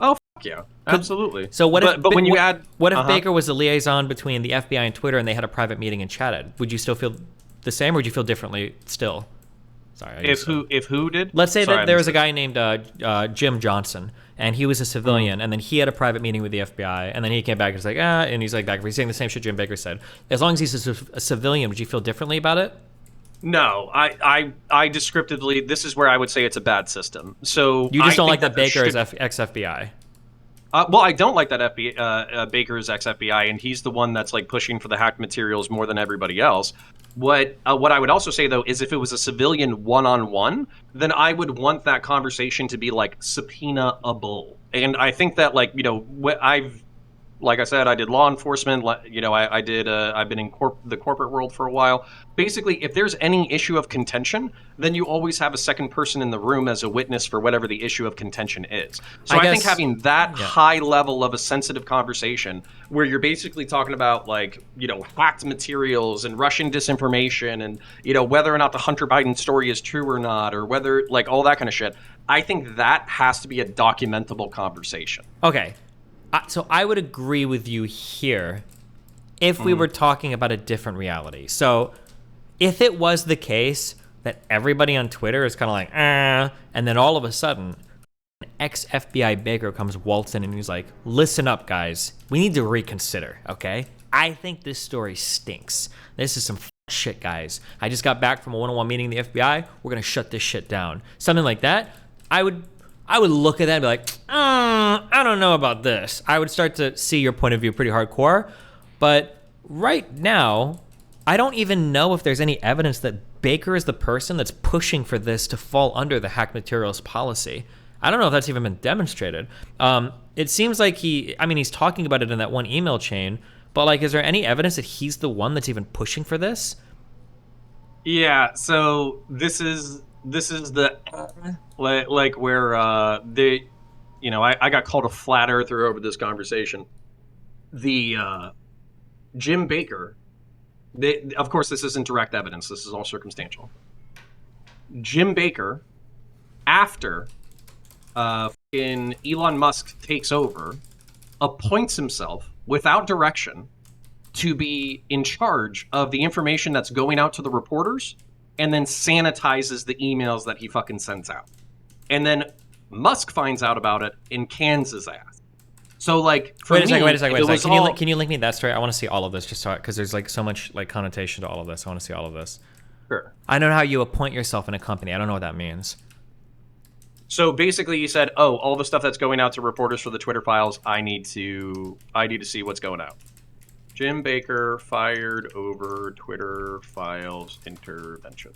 Oh, fuck yeah. Absolutely. So what if when you add what if Baker was the liaison between the FBI and Twitter and they had a private meeting and chatted? Would you still feel the same, or would you feel differently still? Sorry. If who did? Let's say that there was a guy named Jim Johnson, and he was a civilian, and then he had a private meeting with the FBI, and then he came back and was like, and he's like, he's saying the same shit Jim Baker said. As long as he's a civilian, would you feel differently about it? No, I descriptively, this is where I would say it's a bad system. So you just don't like that Baker is ex-FBI. Well, I don't like that Baker is ex-FBI, and he's the one that's like pushing for the hacked materials more than everybody else. What I would also say, though, is if it was a civilian one-on-one, then I would want that conversation to be like subpoena-able. And I think that, like, you know, like I said, I did law enforcement. You know, I've been in the corporate world for a while. Basically, if there's any issue of contention, then you always have a second person in the room as a witness for whatever the issue of contention is. So I think having that high level of a sensitive conversation where you're basically talking about, like, you know, hacked materials and Russian disinformation and, you know, whether or not the Hunter Biden story is true or not, or whether, like, all that kind of shit, I think that has to be a documentable conversation. Okay. So I would agree with you here if we were talking about a different reality. So if it was the case that everybody on Twitter is kind of like, and then all of a sudden, an ex-FBI Baker comes waltzing in and he's like, listen up, guys. We need to reconsider, okay? I think this story stinks. This is some shit, guys. I just got back from a one-on-one meeting in the FBI. We're going to shut this shit down. Something like that, I would look at that and be like, I don't know about this. I would start to see your point of view pretty hardcore. But right now, I don't even know if there's any evidence that Baker is the person that's pushing for this to fall under the hack materials policy. I don't know if that's even been demonstrated. It seems like he's talking about it in that one email chain, but like, is there any evidence that he's the one that's even pushing for this? Yeah, so this is the like where they, you know, I got called a flat earther over this conversation. The Jim Baker, of course this isn't direct evidence, this is all circumstantial. Jim Baker, after Elon Musk takes over, appoints himself without direction to be in charge of the information that's going out to the reporters, and then sanitizes the emails that he fucking sends out. And then Musk finds out about it and cans his ass. So, like, wait a second. Can you link me that story? I want to see all of this, just so, because there's like so much like connotation to all of this. I want to see all of this. Sure. I know how you appoint yourself in a company. I don't know what that means. So basically, you said, "Oh, all the stuff that's going out to reporters for the Twitter files, I need to see what's going out." Jim Baker fired over Twitter files intervention.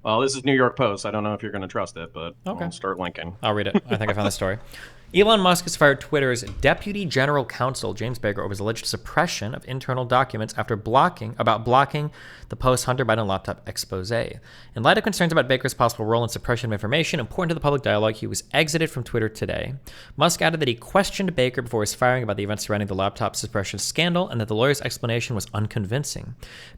Well, this is New York Post. I don't know if you're going to trust it, but Okay. I'll start linking. I'll read it. I think I found the story. Elon Musk has fired Twitter's Deputy General Counsel, James Baker, over his alleged suppression of internal documents after blocking the post-Hunter Biden laptop expose. In light of concerns about Baker's possible role in suppression of information important to the public dialogue, he was exited from Twitter today. Musk added that he questioned Baker before his firing about the events surrounding the laptop suppression scandal and that the lawyer's explanation was unconvincing.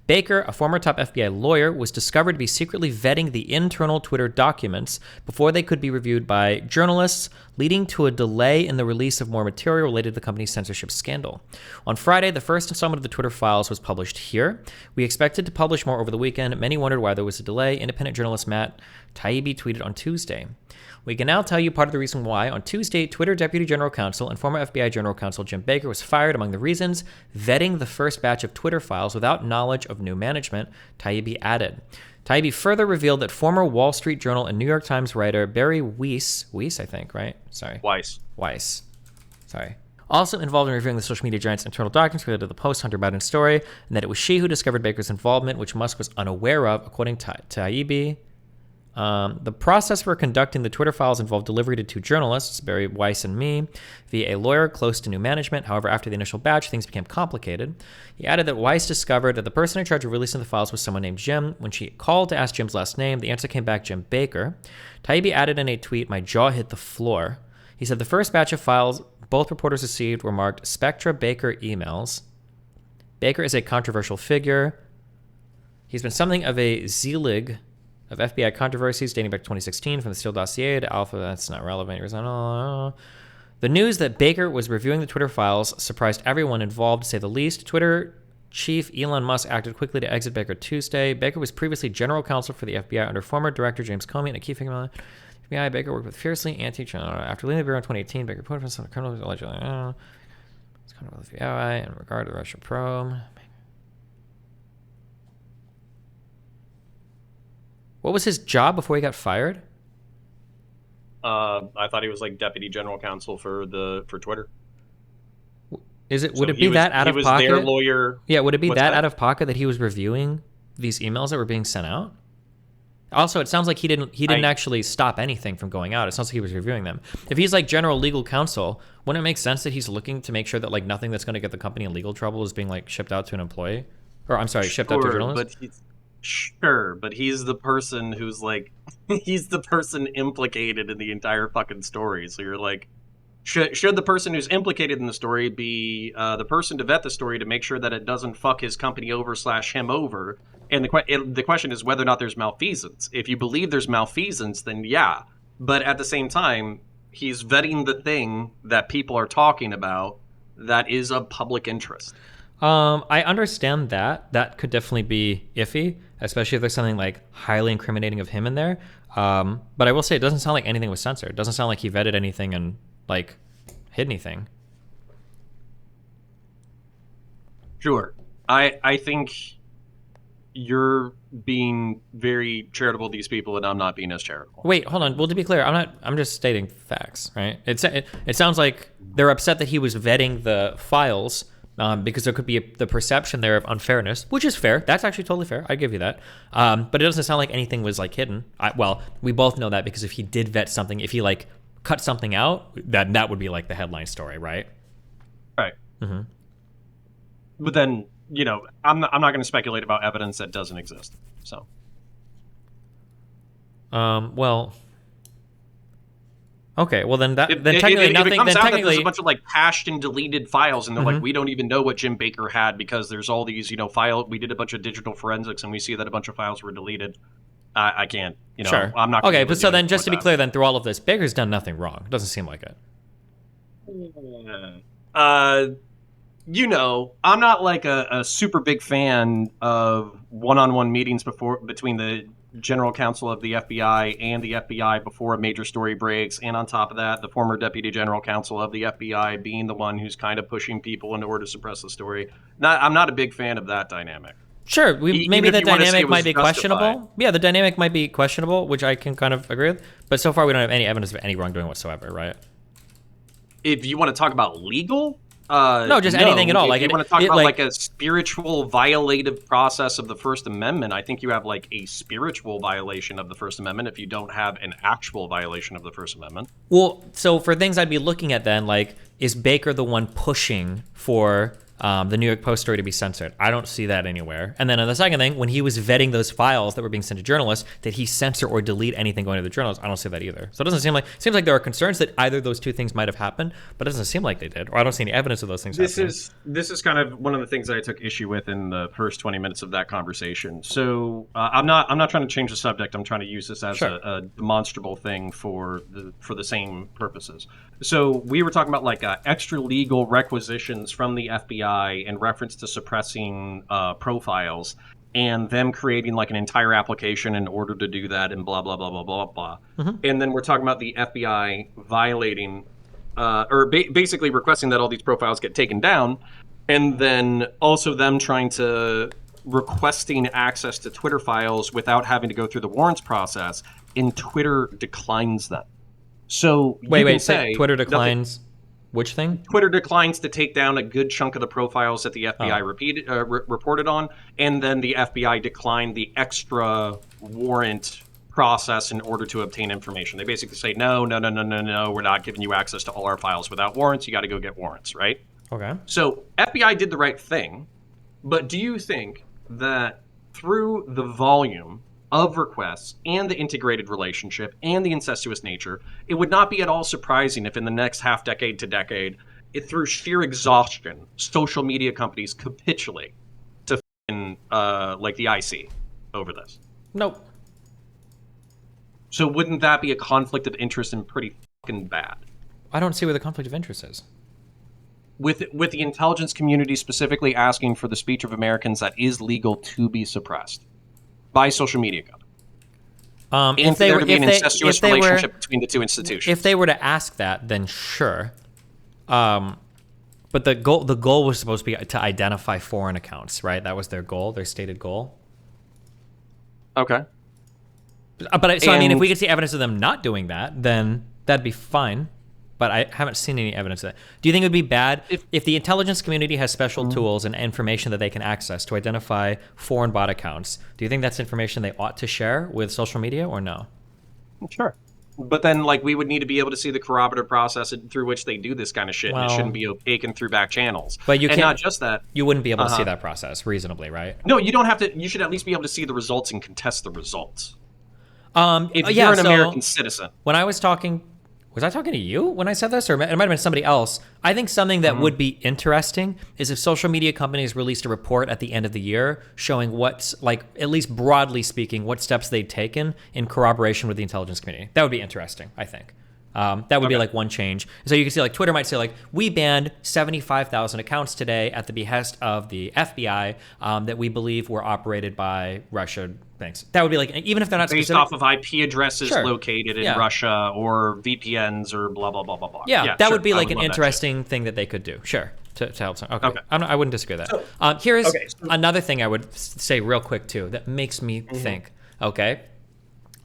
Baker, a former top FBI lawyer, was discovered to be secretly vetting the internal Twitter documents before they could be reviewed by journalists, leading to a delay in the release of more material related to the company's censorship scandal. On Friday, the first installment of the Twitter files was published here. We expected to publish more over the weekend. Many wondered why there was a delay. Independent journalist Matt Taibbi tweeted on Tuesday. We can now tell you part of the reason why. On Tuesday, Twitter Deputy General Counsel and former FBI General Counsel Jim Baker was fired. Among the reasons, vetting the first batch of Twitter files without knowledge of new management, Taibbi added. Taibbi further revealed that former Wall Street Journal and New York Times writer Barry Weiss, I think, right? Sorry. Weiss. Sorry. Also involved in reviewing the social media giant's internal documents related to the post-Hunter Biden story, and that it was she who discovered Baker's involvement, which Musk was unaware of, according to Taibbi. The process for conducting the Twitter files involved delivery to two journalists, Barry Weiss and me, via a lawyer close to new management. However, after the initial batch, things became complicated. He added that Weiss discovered that the person in charge of releasing the files was someone named Jim. When she called to ask Jim's last name, the answer came back Jim Baker. Taibbi added in a tweet, "My jaw hit the floor." He said the first batch of files both reporters received were marked Spectra Baker emails. Baker is a controversial figure. He's been something of a zealot of FBI controversies dating back to 2016, from the Steele dossier to Alpha. That's not relevant. The news that Baker was reviewing the Twitter files surprised everyone involved, to say the least. Twitter chief Elon Musk acted quickly to exit Baker Tuesday. Baker was previously general counsel for the FBI under former director James Comey and a key figure. FBI Baker worked with fiercely after leaving the bureau in 2018. Baker put himself on the criminal allegedly. It's kind of the FBI in regard to the Russia probe. What was his job before he got fired? I thought he was like deputy general counsel for Twitter. Would it be that out of pocket? He was their lawyer. Yeah, would it be that out of pocket that he was reviewing these emails that were being sent out? Also, it sounds like he didn't actually stop anything from going out. It sounds like he was reviewing them. If he's like general legal counsel, wouldn't it make sense that he's looking to make sure that like nothing that's going to get the company in legal trouble is being like shipped out to an employee? Or I'm sorry, shipped out to a journalist? But he's the person who's like, he's the person implicated in the entire fucking story. So you're like, should the person who's implicated in the story be the person to vet the story to make sure that it doesn't fuck his company over / him over? And the question is whether or not there's malfeasance. If you believe there's malfeasance, then yeah. But at the same time, he's vetting the thing that people are talking about that is of public interest. I understand that. That could definitely be iffy, especially if there's something like highly incriminating of him in there. But I will say it doesn't sound like anything was censored. It doesn't sound like he vetted anything and like hid anything. Sure. I think you're being very charitable to these people, and I'm not being as charitable. Wait, hold on. Well, to be clear, I'm just stating facts, right? It sounds like they're upset that he was vetting the files because there could be the perception there of unfairness, which is fair. That's actually totally fair. I give you that. But it doesn't sound like anything was like hidden. Well, we both know that because if he did vet something, if he like cut something out, that would be like the headline story, right? Right. Mm-hmm. But then, you know, I'm not going to speculate about evidence that doesn't exist. So. Well. Okay. Well, then technically if nothing. It comes then out technically, that there's a bunch of like hashed and deleted files, and they're like, we don't even know what Jim Baker had because there's all these, you know, We did a bunch of digital forensics, and we see that a bunch of files were deleted. I can't. You know, sure. I'm not. Okay, but so then, just to be clear, then through all of this, Baker's done nothing wrong. It doesn't seem like it. You know, I'm not like a super big fan of one-on-one meetings between the general counsel of the FBI and the FBI before a major story breaks. And on top of that, the former deputy general counsel of the FBI being the one who's kind of pushing people in order to suppress the story. I'm not a big fan of that dynamic. Sure, maybe the dynamic might be questionable. Yeah, the dynamic might be questionable, which I can kind of agree with. But so far, we don't have any evidence of any wrongdoing whatsoever, right? If you want to talk about legal, No, just no. anything at all. If Like you it, want to talk it about like like a spiritual violative process of the First Amendment, I think you have like a spiritual violation of the First Amendment if you don't have an actual violation of the First Amendment. well, so for things I'd be looking at then, like, is Baker the one pushing for the New York Post story to be censored? I don't see that anywhere. And then on the second thing, when he was vetting those files that were being sent to journalists, did he censor or delete anything going to the journalists? I don't see that either. So it doesn't seems like there are concerns that either those two things might have happened, but it doesn't seem like they did, or I don't see any evidence of those things happening. This is kind of one of the things I took issue with in the first 20 minutes of that conversation. So I'm not trying to change the subject. I'm trying to use this as Sure. a demonstrable thing for the same purposes. So we were talking about like extra legal requisitions from the FBI in reference to suppressing profiles, and them creating like an entire application in order to do that, and blah blah blah blah blah blah. And then we're talking about the FBI violating basically requesting that all these profiles get taken down, and then also them trying to requesting access to Twitter files without having to go through the warrants process, and Twitter declines them. So you can say Twitter declines which thing? Twitter declines to take down a good chunk of the profiles that the FBI reported on, and then the FBI declined the extra warrant process in order to obtain information. They basically say, no, we're not giving you access to all our files without warrants. You got to go get warrants, right? Okay. So FBI did the right thing, but do you think that through the volume of requests and the integrated relationship and the incestuous nature, it would not be at all surprising if in the next half decade to decade, through sheer exhaustion, social media companies capitulate to like the IC over this? Nope. So wouldn't that be a conflict of interest and pretty fucking bad? I don't see where the conflict of interest is. With the intelligence community specifically asking for the speech of Americans that is legal to be suppressed by social media companies. And there to be an incestuous relationship between the two institutions. If they were to ask that, then sure. But the goal was supposed to be to identify foreign accounts, right? That was their goal, their stated goal. Okay. But I mean, if we could see evidence of them not doing that, then that'd be fine. But I haven't seen any evidence of that. Do you think it would be bad if the intelligence community has special tools and information that they can access to identify foreign bot accounts? Do you think that's information they ought to share with social media or no? Sure. But then, like, we would need to be able to see the corroborative process through which they do this kind of shit. Well, and it shouldn't be opaque and through back channels. But you and can't, not just that. You wouldn't be able to see that process reasonably, right? No, you don't have to. You should at least be able to see the results and contest the results. If Yeah, you're an American citizen. When I was talking, was I talking to you when I said this, or it might have been somebody else? I think something that would be interesting is if social media companies released a report at the end of the year showing what's, like, at least broadly speaking, what steps they'd taken in corroboration with the intelligence community. That would be interesting, I think. That would be like one change. So you can see, like, Twitter might say, like, we banned 75,000 accounts today at the behest of the FBI that we believe were operated by Russia. Thanks. That would be like, even if they're not based specific, off of IP addresses located in Russia or VPNs or blah blah blah blah blah. Yeah, that would be like an interesting thing that they could do. Sure, to help some. Okay. I wouldn't disagree with that. Here's another thing I would say real quick too that makes me think. Okay,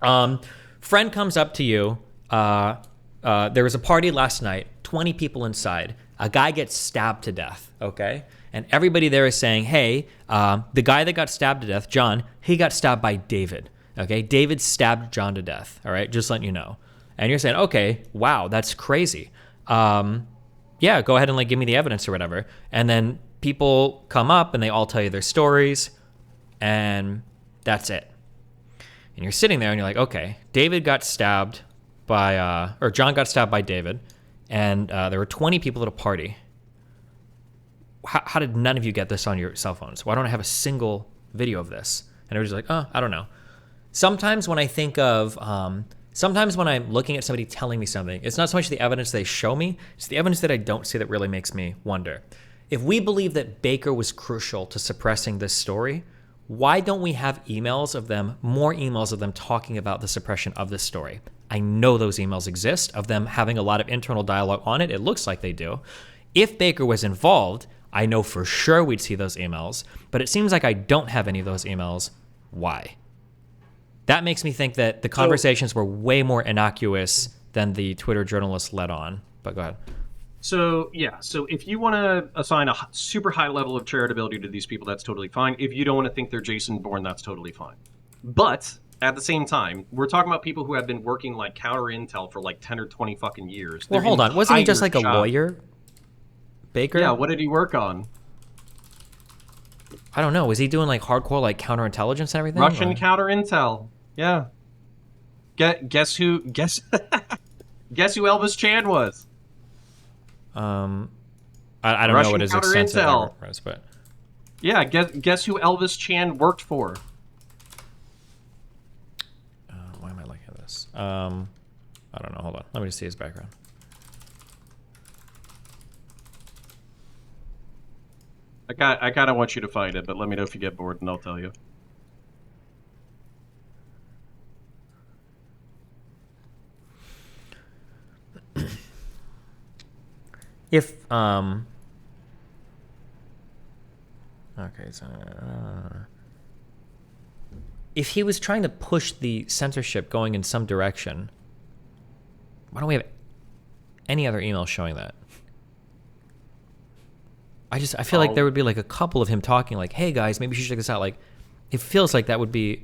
friend comes up to you. There was a party last night. 20 people inside. A guy gets stabbed to death. Okay. And everybody there is saying, hey, the guy that got stabbed to death, John, he got stabbed by David. Okay, David stabbed John to death. All right, just letting you know. And you're saying, okay, wow, that's crazy. Yeah, go ahead and, like, give me the evidence or whatever. And then people come up and they all tell you their stories, and that's it. And you're sitting there and you're like, okay, David got stabbed by, or John got stabbed by David, and there were 20 people at a party. How did none of you get this on your cell phones? Why don't I have a single video of this? And everybody's like, oh, I don't know. Sometimes when I think of, sometimes when I'm looking at somebody telling me something, it's not so much the evidence they show me, it's the evidence that I don't see that really makes me wonder. If we believe that Baker was crucial to suppressing this story, why don't we have more emails of them talking about the suppression of this story? I know those emails exist, of them having a lot of internal dialogue on it. It looks like they do. If Baker was involved, I know for sure we'd see those emails, but it seems like I don't have any of those emails. Why? That makes me think that the conversations were way more innocuous than the Twitter journalists let on. But go ahead. So yeah, so if you want to assign a super high level of charitability to these people, that's totally fine. If you don't want to think they're Jason Bourne, that's totally fine. But at the same time, we're talking about people who have been working like counter intel for like 10 or 20 fucking years. Well, Their hold on. Wasn't he just entire like a job. lawyer, Yeah, Baker? what did he work on? I don't know. Was he doing like hardcore like counterintelligence and everything? Russian Or? counter intel. Yeah. Guess who guess who Elvis Chan was? Um, I don't know what Russian his counter extensive intel. network was, but Yeah, guess who Elvis Chan worked for? why am I looking at this? I don't know. Hold on. Let me just see his background. I kind of want you to find it, but let me know if you get bored and I'll tell you. If okay, so if he was trying to push the censorship going in some direction, why don't we have any other emails showing that? I feel like there would be like a couple of him talking like, "Hey guys, maybe you should check this out." Like, it feels like that would be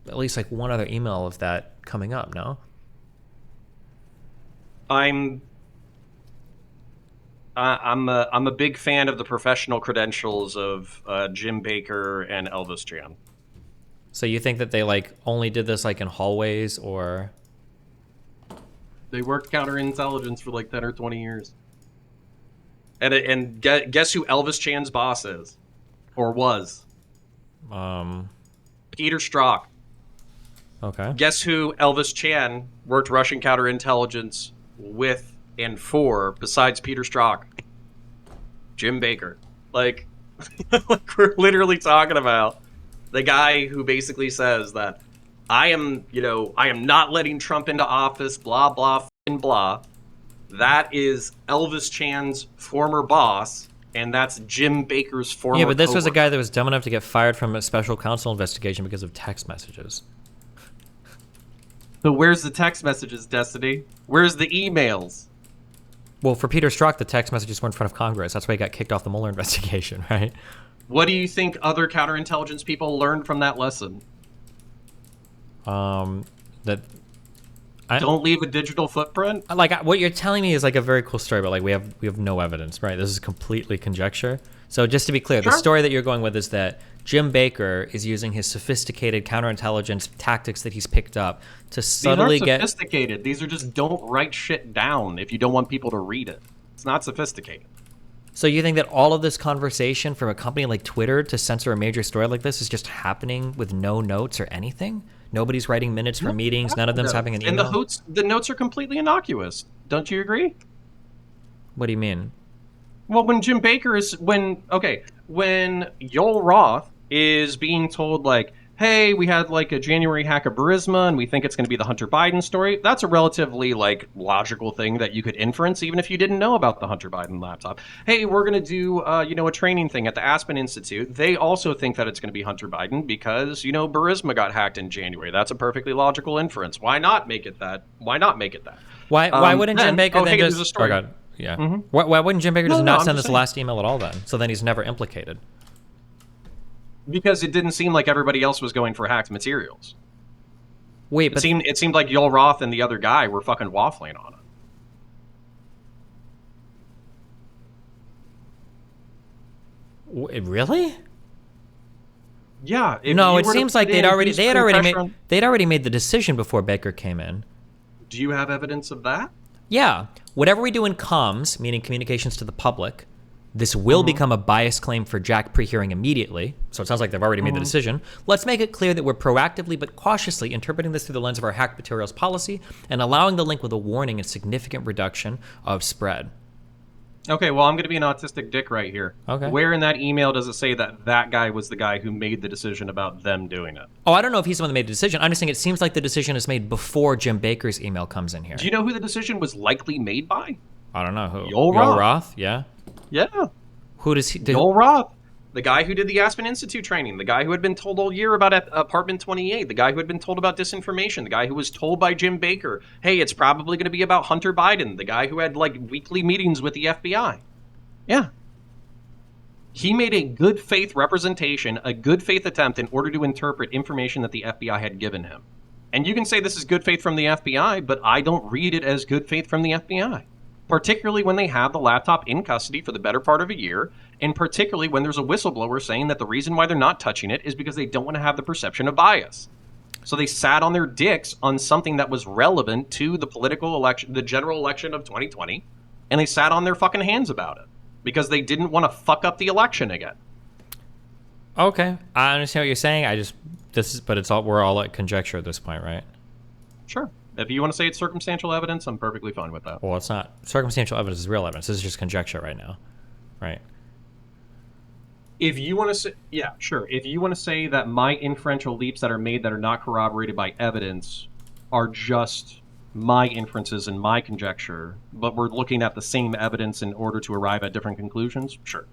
at least like one other email of that coming up. No. I'm I'm a big fan of the professional credentials of Jim Baker and Elvis Chan. So you think that they like only did this like in hallways or? They worked counterintelligence for like 10 or 20 years. And guess who Elvis Chan's boss is, or was? Peter Strzok. Okay. Guess who Elvis Chan worked Russian counterintelligence with and for besides Peter Strzok? Jim Baker. Like, like we're literally talking about the guy who basically says that I am not letting Trump into office, blah blah and blah. That is Elvis Chan's former boss, and that's Jim Baker's former. Yeah, but this was a coworker. guy that was dumb enough to get fired from a special counsel investigation because of text messages. So where's the text messages, Destiny? Where's the emails? Well, for Peter Strzok, the text messages were in front of Congress. That's why he got kicked off the Mueller investigation, right? What do you think other counterintelligence people learned from that lesson? That Don't leave a digital footprint? like what you're telling me is like a very cool story, but like we have no evidence, right? This is completely conjecture. So just to be clear, Sure. the story that you're going with is that Jim Baker is using his sophisticated counterintelligence tactics that he's picked up to subtly These aren't get. sophisticated. These are just don't write shit down if you don't want people to read it. It's not sophisticated. So you think that all of this conversation from a company like Twitter to censor a major story like this is just happening with no notes or anything? Nobody's writing minutes for meetings. None of them's having an And email. the notes are completely innocuous. Don't you agree? What do you mean? Well, when Jim Baker is when Yoel Roth is being told like, "Hey, we had like a January hack of Burisma, and we think it's going to be the Hunter Biden story." That's a relatively like logical thing that you could inference, even if you didn't know about the Hunter Biden laptop. Hey, we're going to do a training thing at the Aspen Institute. They also think that it's going to be Hunter Biden because Burisma got hacked in January. That's a perfectly logical inference. Why not make it that? Why not make it that? Why wouldn't Jim Baker then hey, just? there's a story. Oh God, yeah. Why wouldn't Jim Baker just No, not I'm send just this saying. last email at all then? So then he's never implicated. Because it didn't seem like everybody else was going for hacked materials. Wait, It but seemed like Yoel Roth and the other guy were fucking waffling on it. Really? Yeah. No, it seems like they'd already made the decision before Baker came in. Do you have evidence of that? Yeah, whatever we do in comms, meaning communications to the public, this will become a bias claim for Jack pre-hearing immediately. So it sounds like they've already made the decision. Let's make it clear that we're proactively but cautiously interpreting this through the lens of our hacked materials policy and allowing the link with a warning and significant reduction of spread. Okay, well, I'm going to be an autistic dick right here. Okay. Where in that email does it say that that guy was the guy who made the decision about them doing it? Oh, I don't know if he's the one that made the decision. I'm just saying it seems like the decision is made before Jim Baker's email comes in here. Do you know who the decision was likely made by? I don't know who. Yoel Roth. Roth? Yeah. Yeah, Who does he? Yoel Roth. The guy who did the Aspen Institute training, the guy who had been told all year about Apartment 28, the guy who had been told about disinformation, the guy who was told by Jim Baker, hey, it's probably going to be about Hunter Biden, the guy who had like weekly meetings with the FBI. Yeah. He made a good faith representation, a good faith attempt in order to interpret information that the FBI had given him. And you can say this is good faith from the FBI, but I don't read it as good faith from the FBI. Particularly when they have the laptop in custody for the better part of a year, and particularly when there's a whistleblower saying that the reason why they're not touching it is because they don't want to have the perception of bias. So they sat on their dicks on something that was relevant to the political election, the general election of 2020, and they sat on their fucking hands about it because they didn't want to fuck up the election again. Okay, I understand what you're saying. We're all at conjecture at this point, right? Sure. If you want to say it's circumstantial evidence, I'm perfectly fine with that. Well, it's not. Circumstantial evidence is real evidence. This is just conjecture right now, right? If you want to say, yeah, sure. If you want to say that my inferential leaps that are made that are not corroborated by evidence are just my inferences and my conjecture, but we're looking at the same evidence in order to arrive at different conclusions, sure.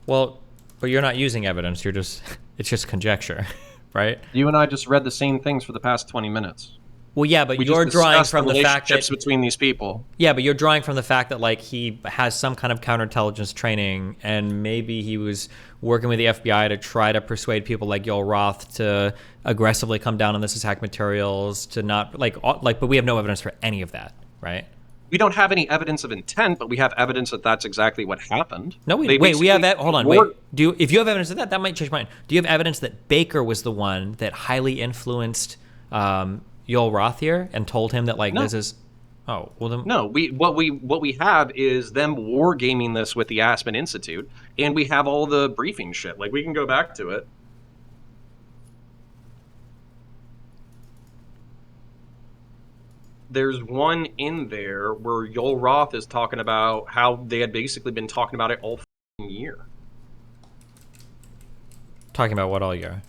Well, but you're not using evidence. It's just conjecture, right? You and I just read the same things for the past 20 minutes. Well, yeah, but you're drawing from the fact that between these people. Yeah, but you're drawing from the fact that like he has some kind of counterintelligence training, and maybe he was working with the FBI to try to persuade people like Yoel Roth to aggressively come down on this as hack materials, to not but we have no evidence for any of that, right? We don't have any evidence of intent, but we have evidence that that's exactly what happened. No, we have that. Hold on, wait. If you have evidence of that, that might change mine. Do you have evidence that Baker was the one that highly influenced Yoel Roth here and told him that this is? Oh, well then. No, what we have is them wargaming this with the Aspen Institute, and we have all the briefing shit. Like we can go back to it. There's one in there where Yoel Roth is talking about how they had basically been talking about it all year. Talking about what all year?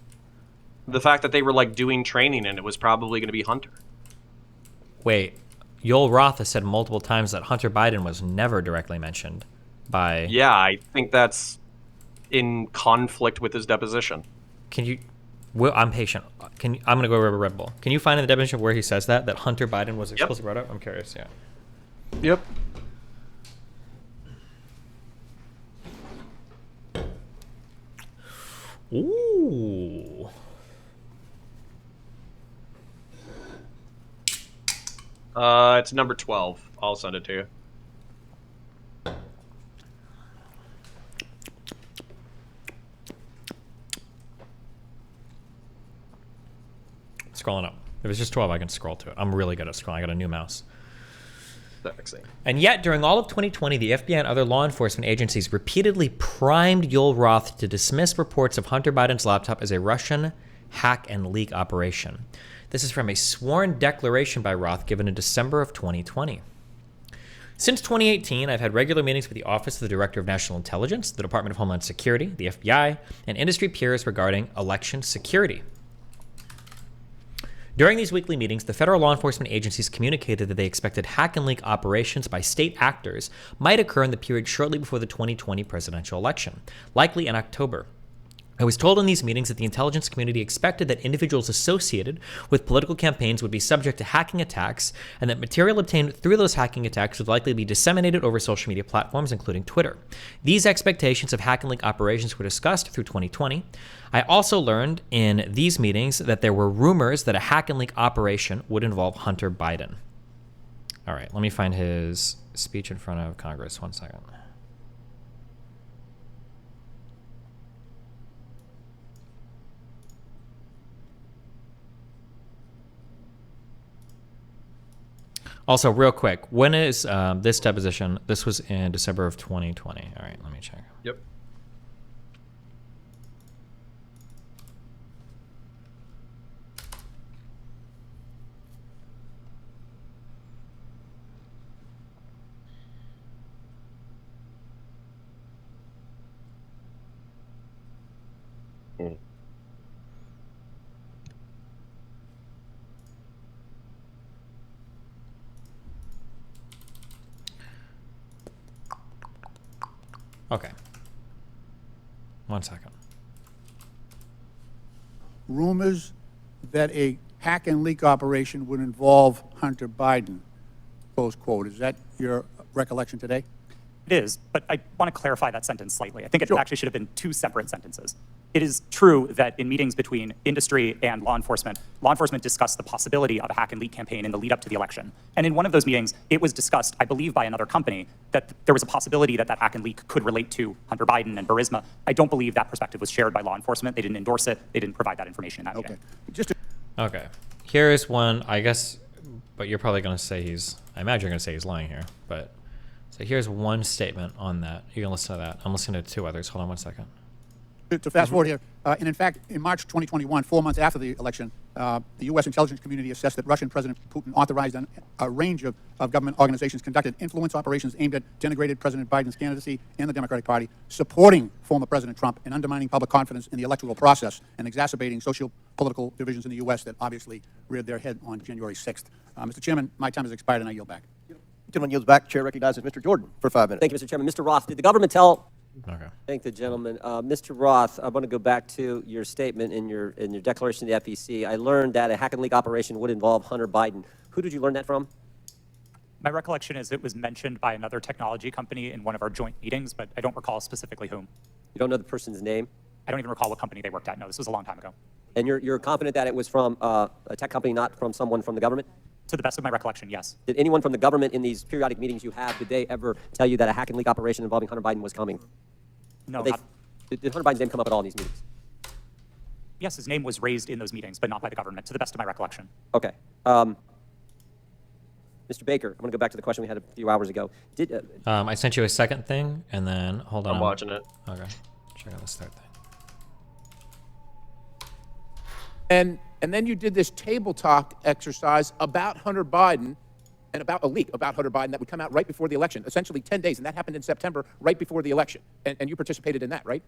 The fact that they were doing training and it was probably going to be Hunter. Wait, Yoel Roth has said multiple times that Hunter Biden was never directly mentioned by... Yeah, I think that's in conflict with his deposition. Can you... Well, I'm patient. I'm going to go over Red Bull. Can you find in the definition where he says that Hunter Biden was explicitly brought up? I'm curious, yeah. Yep. Ooh. It's number 12. I'll send it to you. Scrolling up. If it's just 12, I can scroll to it. I'm really good at scrolling. I got a new mouse. Sexy. And yet, during all of 2020, the FBI and other law enforcement agencies repeatedly primed Yoel Roth to dismiss reports of Hunter Biden's laptop as a Russian hack and leak operation. This is from a sworn declaration by Roth given in December of 2020. Since 2018, I've had regular meetings with the Office of the Director of National Intelligence, the Department of Homeland Security, the FBI, and industry peers regarding election security. During these weekly meetings, the federal law enforcement agencies communicated that they expected hack and leak operations by state actors might occur in the period shortly before the 2020 presidential election, likely in October. I was told in these meetings that the intelligence community expected that individuals associated with political campaigns would be subject to hacking attacks, and that material obtained through those hacking attacks would likely be disseminated over social media platforms, including Twitter. These expectations of hack and leak operations were discussed through 2020. I also learned in these meetings that there were rumors that a hack and leak operation would involve Hunter Biden. All right, let me find his speech in front of Congress. 1 second. Also, real quick, when is this deposition? This was in December of 2020. All right, let me check. Yep. Okay. 1 second. Rumors that a hack and leak operation would involve Hunter Biden, close quote. Is that your recollection today? It is, but I want to clarify that sentence slightly. I think it Sure. actually should have been two separate sentences. It is true that in meetings between industry and law enforcement discussed the possibility of a hack and leak campaign in the lead up to the election. And in one of those meetings, it was discussed, I believe by another company, that there was a possibility that that hack and leak could relate to Hunter Biden and Burisma. I don't believe that perspective was shared by law enforcement. They didn't endorse it. They didn't provide that information in that meeting. Okay. Here is one, I guess, but you're probably going to say I imagine you're going to say he's lying here. But so here's one statement on that. You can listen to that. I'm listening to two others. Hold on 1 second. To fast forward here, and in fact, in March 2021, 4 months after the election, the U.S. intelligence community assessed that Russian President Putin authorized a range of government organizations conducted influence operations aimed at denigrating President Biden's candidacy and the Democratic Party, supporting former President Trump, and undermining public confidence in the electoral process, and exacerbating socio-political divisions in the U.S. that obviously reared their head on January 6th. Mr. Chairman, my time has expired, and I yield back. Gentleman yields back. Chair recognizes Mr. Jordan for 5 minutes. Thank you, Mr. Chairman. Mr. Roth, did the government tell... Okay. Thank the gentleman. Mr. Roth, I want to go back to your statement in your declaration to the FEC. I learned that a hack and leak operation would involve Hunter Biden. Who did you learn that from? My recollection is it was mentioned by another technology company in one of our joint meetings, but I don't recall specifically whom. You don't know the person's name? I don't even recall what company they worked at. No, this was a long time ago. And you're confident that it was from a tech company, not from someone from the government? To the best of my recollection, yes. Did anyone from the government in these periodic meetings you have, did they ever tell you that a hack and leak operation involving Hunter Biden was coming? No, Did Hunter Biden's name come up at all in these meetings? Yes, his name was raised in those meetings, but not by the government, to the best of my recollection. Okay. Mr. Baker, I'm going to go back to the question we had a few hours ago. I sent you a second thing, and then hold on. I'm watching it. Okay. Check out this third thing. And then you did this table talk exercise about Hunter Biden and about a leak about Hunter Biden that would come out right before the election, essentially 10 days, and that happened in September, right before the election. And you participated in that, right?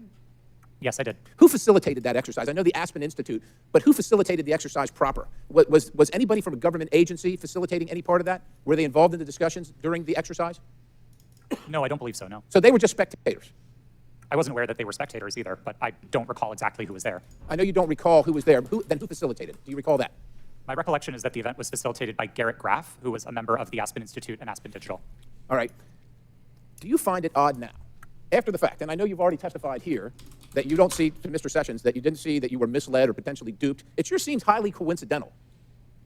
Yes, I did. Who facilitated that exercise? I know the Aspen Institute, but who facilitated the exercise proper? Was anybody from a government agency facilitating any part of that? Were they involved in the discussions during the exercise? No, I don't believe so, no. So they were just spectators? I wasn't aware that they were spectators either, but I don't recall exactly who was there. I know you don't recall who was there. Then who facilitated? Do you recall that? My recollection is that the event was facilitated by Garrett Graff, who was a member of the Aspen Institute and Aspen Digital. All right. Do you find it odd now, after the fact, and I know you've already testified here, that you don't see, to Mr. Sessions, that you didn't see that you were misled or potentially duped? It sure seems highly coincidental.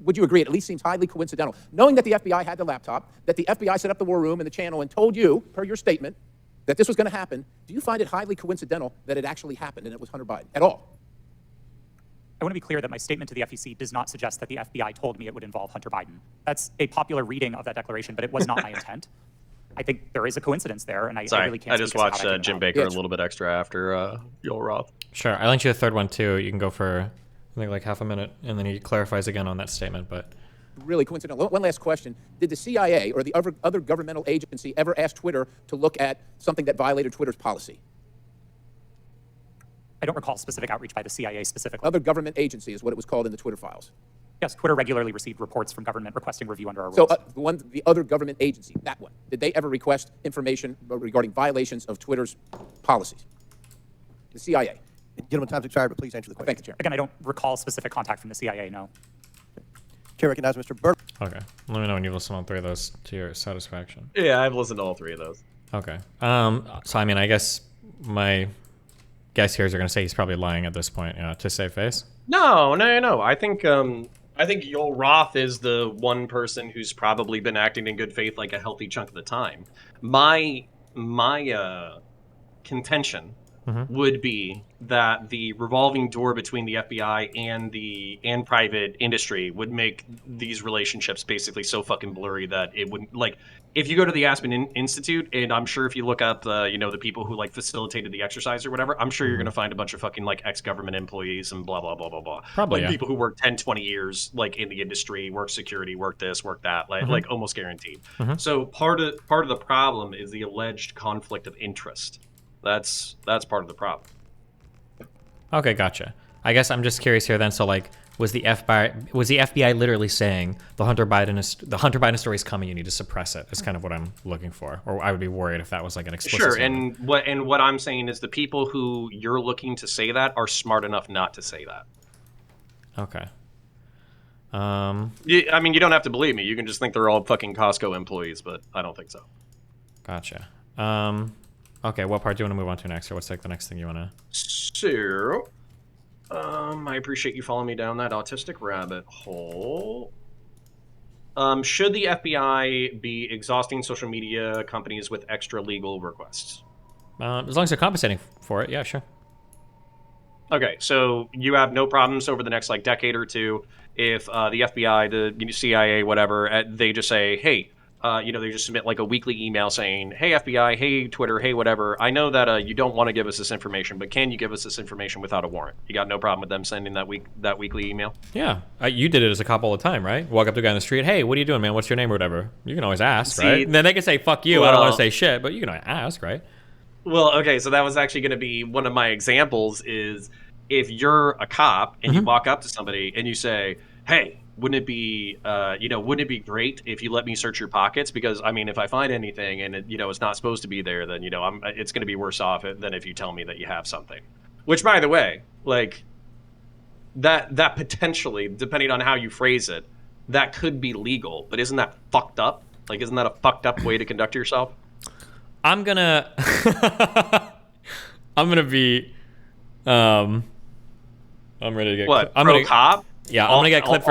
Would you agree? It at least seems highly coincidental. Knowing that the FBI had the laptop, that the FBI set up the war room and the channel and told you, per your statement, that this was going to happen, do you find it highly coincidental that it actually happened and it was Hunter Biden at all? I want to be clear that my statement to the FEC does not suggest that the FBI told me it would involve Hunter Biden. That's a popular reading of that declaration, but it was not my intent. I think there is a coincidence there, and I really can't. I just watched Jim Baker a little bit extra after Yoel Roth. Sure, I linked you a third one too. You can go for I think like half a minute, and then he clarifies again on that statement. But really coincidental. One last question: did the CIA or the other governmental agency ever ask Twitter to look at something that violated Twitter's policy? I don't recall specific outreach by the CIA specifically. Other government agency is what it was called in the Twitter files. Yes, Twitter regularly received reports from government requesting review under our So rules. the other government agency, that one, did they ever request information regarding violations of Twitter's policies? The CIA. Gentleman, time's expired, but please answer the question. Thank you, Chair. Again, I don't recall specific contact from the CIA, no. Chair recognizes Mr. Burke. okay, let me know when you listen to all three of those to your satisfaction. Yeah, I've listened to all three of those. Okay. So I mean, I guess my guess here is you're going to say he's probably lying at this point, to save face. No. I think Yoel Roth is the one person who's probably been acting in good faith like a healthy chunk of the time. My contention would be that the revolving door between the FBI and private industry would make these relationships basically so fucking blurry that it wouldn't, like, if you go to the Aspen Institute, and I'm sure if you look up the people who like facilitated the exercise or whatever, I'm sure you're gonna find a bunch of fucking like ex-government employees and blah blah blah blah blah. Probably, like, yeah. people who work 10-20 years like in the industry, work security, work this, work that, like almost guaranteed. So part of the problem is the alleged conflict of interest. That's part of the problem. Okay, gotcha. I guess I'm just curious here then. So like, Was the FBI literally saying the Hunter Biden story is coming? You need to suppress it. That's kind of what I'm looking for, or I would be worried if that was like an explicit. Sure, statement. and what I'm saying is the people who you're looking to say that are smart enough not to say that. Okay. I mean, you don't have to believe me. You can just think they're all fucking Costco employees, but I don't think so. Gotcha. Okay, what part do you want to move on to next, or what's like the next thing you want to? So, I appreciate you following me down that autistic rabbit hole. Should the FBI be exhausting social media companies with extra legal requests? As long as they're compensating for it, yeah, sure. Okay, so you have no problems over the next like decade or two if the FBI, the CIA, whatever, they just say, hey, they just submit like a weekly email saying, hey FBI, hey Twitter, hey whatever. I know that you don't want to give us this information, but can you give us this information without a warrant? You got no problem with them sending that weekly email? Yeah, you did it as a cop all the time, right? Walk up to a guy on the street, hey, what are you doing, man? What's your name or whatever? You can always ask, right? And then they can say, fuck you, I don't want to say shit, but you can ask, right? Well, okay, so that was actually going to be one of my examples is if you're a cop and you walk up to somebody and you say, hey, wouldn't it be great if you let me search your pockets? Because, I mean, if I find anything and, it's not supposed to be there, then, it's going to be worse off than if you tell me that you have something. Which, by the way, like, that potentially, depending on how you phrase it, that could be legal. But isn't that fucked up? Like, isn't that a fucked up way to conduct yourself? I'm gonna be I'm ready to get what? I'm Pro gonna cop? Yeah, I'm gonna get clipped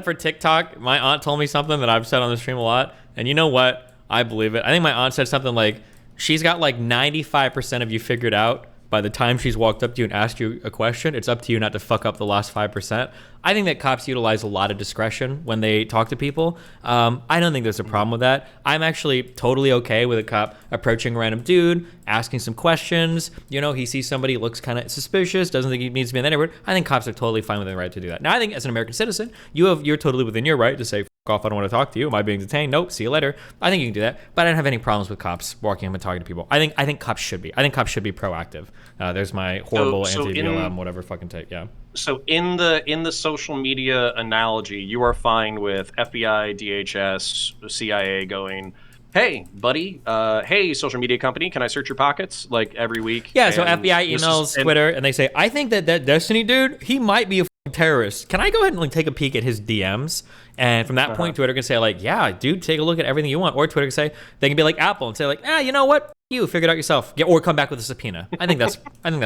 for TikTok. My aunt told me something that I've said on the stream a lot, and you know what? I believe it. I think my aunt said something like she's got like 95% of you figured out by the time she's walked up to you and asked you a question. It's up to you not to fuck up the last 5%. I think that cops utilize a lot of discretion when they talk to people. I don't think there's a problem with that. I'm actually totally okay with a cop approaching a random dude, asking some questions. He sees somebody, looks kind of suspicious, doesn't think he needs to be in the neighborhood. I think cops are totally fine with the right to do that. Now, I think as an American citizen, you're totally within your right to say, fuck off, I don't want to talk to you. Am I being detained? Nope, see you later. I think you can do that, but I don't have any problems with cops walking up and talking to people. I think cops should be. I think cops should be proactive. There's my horrible anti-BLM whatever fucking take. Yeah. So in the social media analogy, you are fine with FBI, DHS, CIA going, hey, buddy, hey, social media company, can I search your pockets like every week? Yeah, so FBI emails Twitter and they say, I think that Destiny dude, he might be a terrorist. Can I go ahead and like take a peek at his DMs? And from that point, Twitter can say like, yeah, dude, take a look at everything you want. Or Twitter can say, they can be like Apple and say like, you know what? You figure it out yourself. Yeah, or come back with a subpoena. I think that's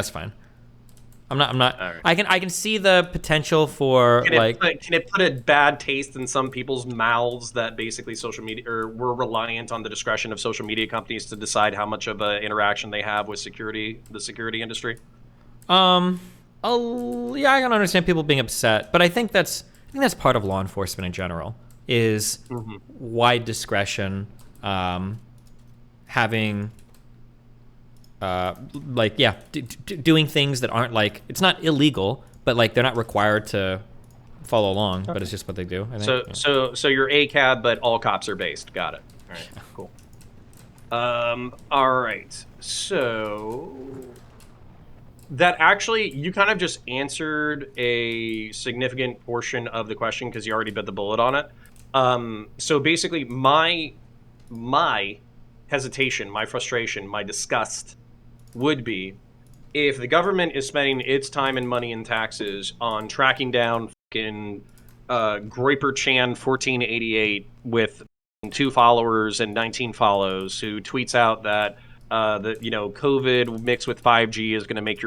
fine. I'm not. Right. I can see the potential for can it put a bad taste in some people's mouths that basically social media or we're reliant on the discretion of social media companies to decide how much of an interaction they have with the security industry. Yeah, I can understand people being upset, but I think that's part of law enforcement in general is wide discretion, having. Doing things that aren't like it's not illegal, but like they're not required to follow along, but it's just what they do. I think. So you're ACAB, but all cops are based. Got it. All right, cool. All right. So that actually you kind of just answered a significant portion of the question because you already bit the bullet on it. So basically, my hesitation, my frustration, my disgust would be if the government is spending its time and money and taxes on tracking down fucking Groiper Chan 1488 with 2 followers and 19 follows who tweets out that COVID mixed with 5G is going to make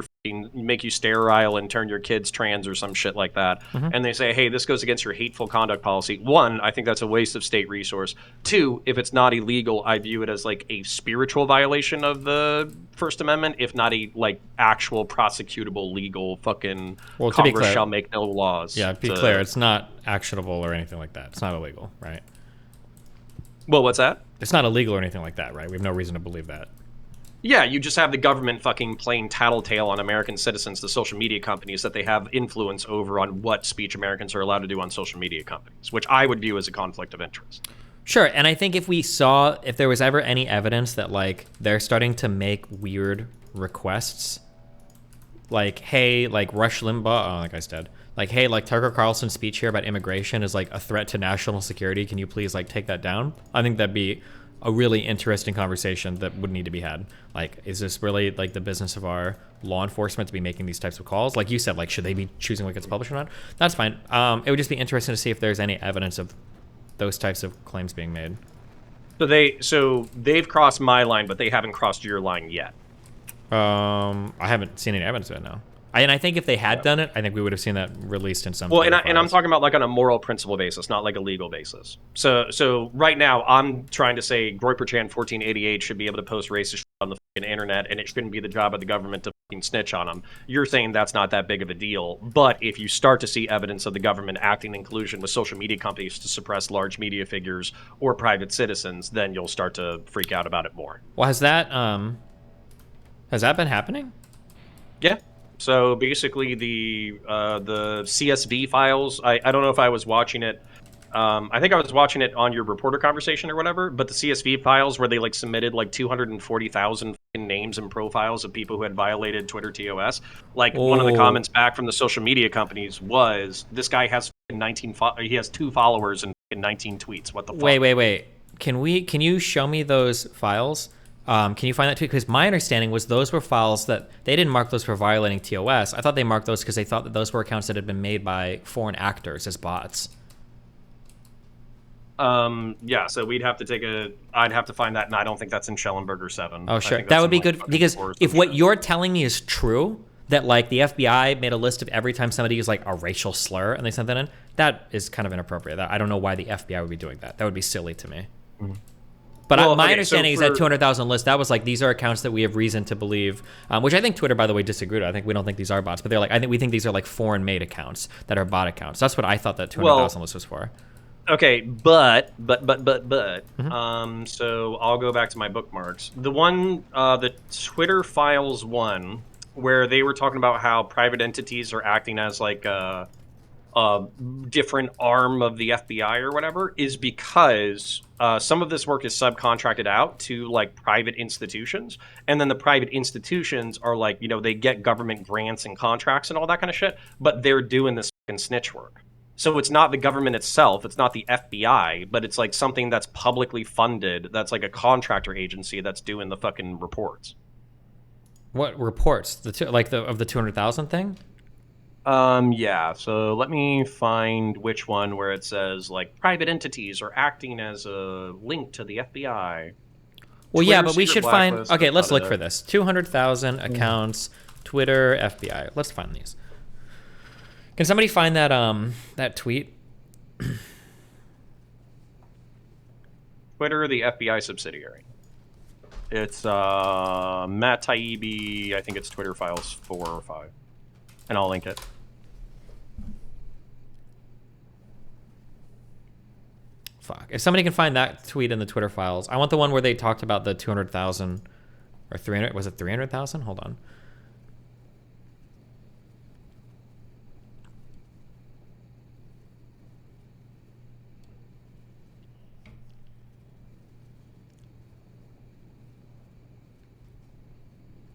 you sterile and turn your kids trans or some shit like that. And they say, hey, this goes against your hateful conduct policy. 1, I think that's a waste of state resource. 2, if it's not illegal, I view it as like a spiritual violation of the First Amendment, if not a like actual prosecutable legal fucking Congress shall make no laws. Yeah, be clear, it's not actionable or anything like that. It's not illegal, right? Well, what's that? It's not illegal or anything like that, right? We have no reason to believe that. Yeah, you just have the government fucking playing tattletale on American citizens, the social media companies that they have influence over on what speech Americans are allowed to do on social media companies, which I would view as a conflict of interest. Sure, and I think if there was ever any evidence that like they're starting to make weird requests, like, hey, like Rush Limbaugh, like I said, like, hey, like Tucker Carlson's speech here about immigration is like a threat to national security. Can you please like take that down? I think that'd be a really interesting conversation that would need to be had. Like, is this really like the business of our law enforcement to be making these types of calls? Like you said, like, should they be choosing what gets published or not? That's fine. It would just be interesting to see if there's any evidence of those types of claims being made. So they've crossed my line, but they haven't crossed your line yet. I haven't seen any evidence of it now. And I think if they had done it, I think we would have seen that released in some. Well, and I'm talking about like on a moral principle basis, not like a legal basis. So right now, I'm trying to say Groyperchan 1488 should be able to post racist shit on the fucking internet, and it shouldn't be the job of the government to fucking snitch on them. You're saying that's not that big of a deal, but if you start to see evidence of the government acting in collusion with social media companies to suppress large media figures or private citizens, then you'll start to freak out about it more. Well, has that been happening? Yeah. So basically, the CSV files. I don't know if I was watching it. I think I was watching it on your reporter conversation or whatever. But the CSV files where they like submitted like 240,000 names and profiles of people who had violated Twitter TOS. Like one of the comments back from the social media companies was, "This guy has 19. He has 2 followers and 19 tweets. What the fuck?" Wait. Can you show me those files? Can you find that tweet? Because my understanding was those were files that they didn't mark those for violating TOS. I thought they marked those because they thought that those were accounts that had been made by foreign actors as bots. Yeah, so I'd have to find that, and I don't think that's in Schellenberger 7. Oh, sure. That would be good, because if what you're telling me is true, that like the FBI made a list of every time somebody used like a racial slur and they sent that in, that is kind of inappropriate. I don't know why the FBI would be doing that. That would be silly to me. Mm-hmm. But my understanding is that 200,000 list, that was like, these are accounts that we have reason to believe, which I think Twitter, by the way, disagreed with. I think we don't think these are bots, but they're like, we think these are like foreign made accounts that are bot accounts. That's what I thought that 200,000 list was for. Okay, but, so I'll go back to my bookmarks. The one, the Twitter files one, where they were talking about how private entities are acting as like a different arm of the FBI or whatever, is because some of this work is subcontracted out to like private institutions, and then the private institutions are like, they get government grants and contracts and all that kind of shit, but they're doing this fucking snitch work. So it's not the government itself, it's not the FBI, but it's like something that's publicly funded, that's like a contractor agency that's doing the fucking reports. What reports? Of the 200,000 thing? Yeah, so let me find which one where it says like private entities are acting as a link to the FBI. Well, yeah, but we should find, okay, let's look for this. 200,000 accounts, Twitter, FBI. Let's find these. Can somebody find that tweet? Twitter, the FBI subsidiary. It's Matt Taibbi, I think it's Twitter files 4 or 5. And I'll link it. Fuck. If somebody can find that tweet in the Twitter files. I want the one where they talked about the 200,000 or 300. Was it 300,000? Hold on.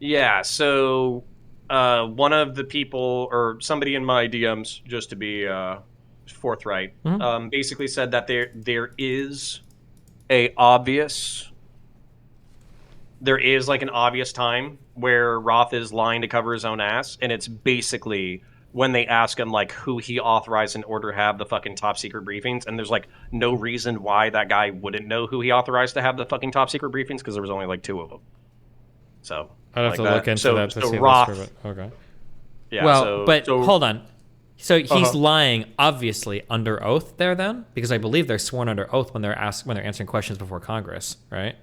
Yeah, so one of the people, or somebody in my DMs, just to be forthright, basically said that there is like an obvious time where Roth is lying to cover his own ass, and it's basically when they ask him like who he authorized in order to have the fucking top secret briefings, and there's like no reason why that guy wouldn't know who he authorized to have the fucking top secret briefings, because there was only like 2 of them. So I'd have to look into that to see Roth, okay. Yeah. Well, hold on. So he's lying, obviously, under oath there, then, because I believe they're sworn under oath when they're answering questions before Congress, right?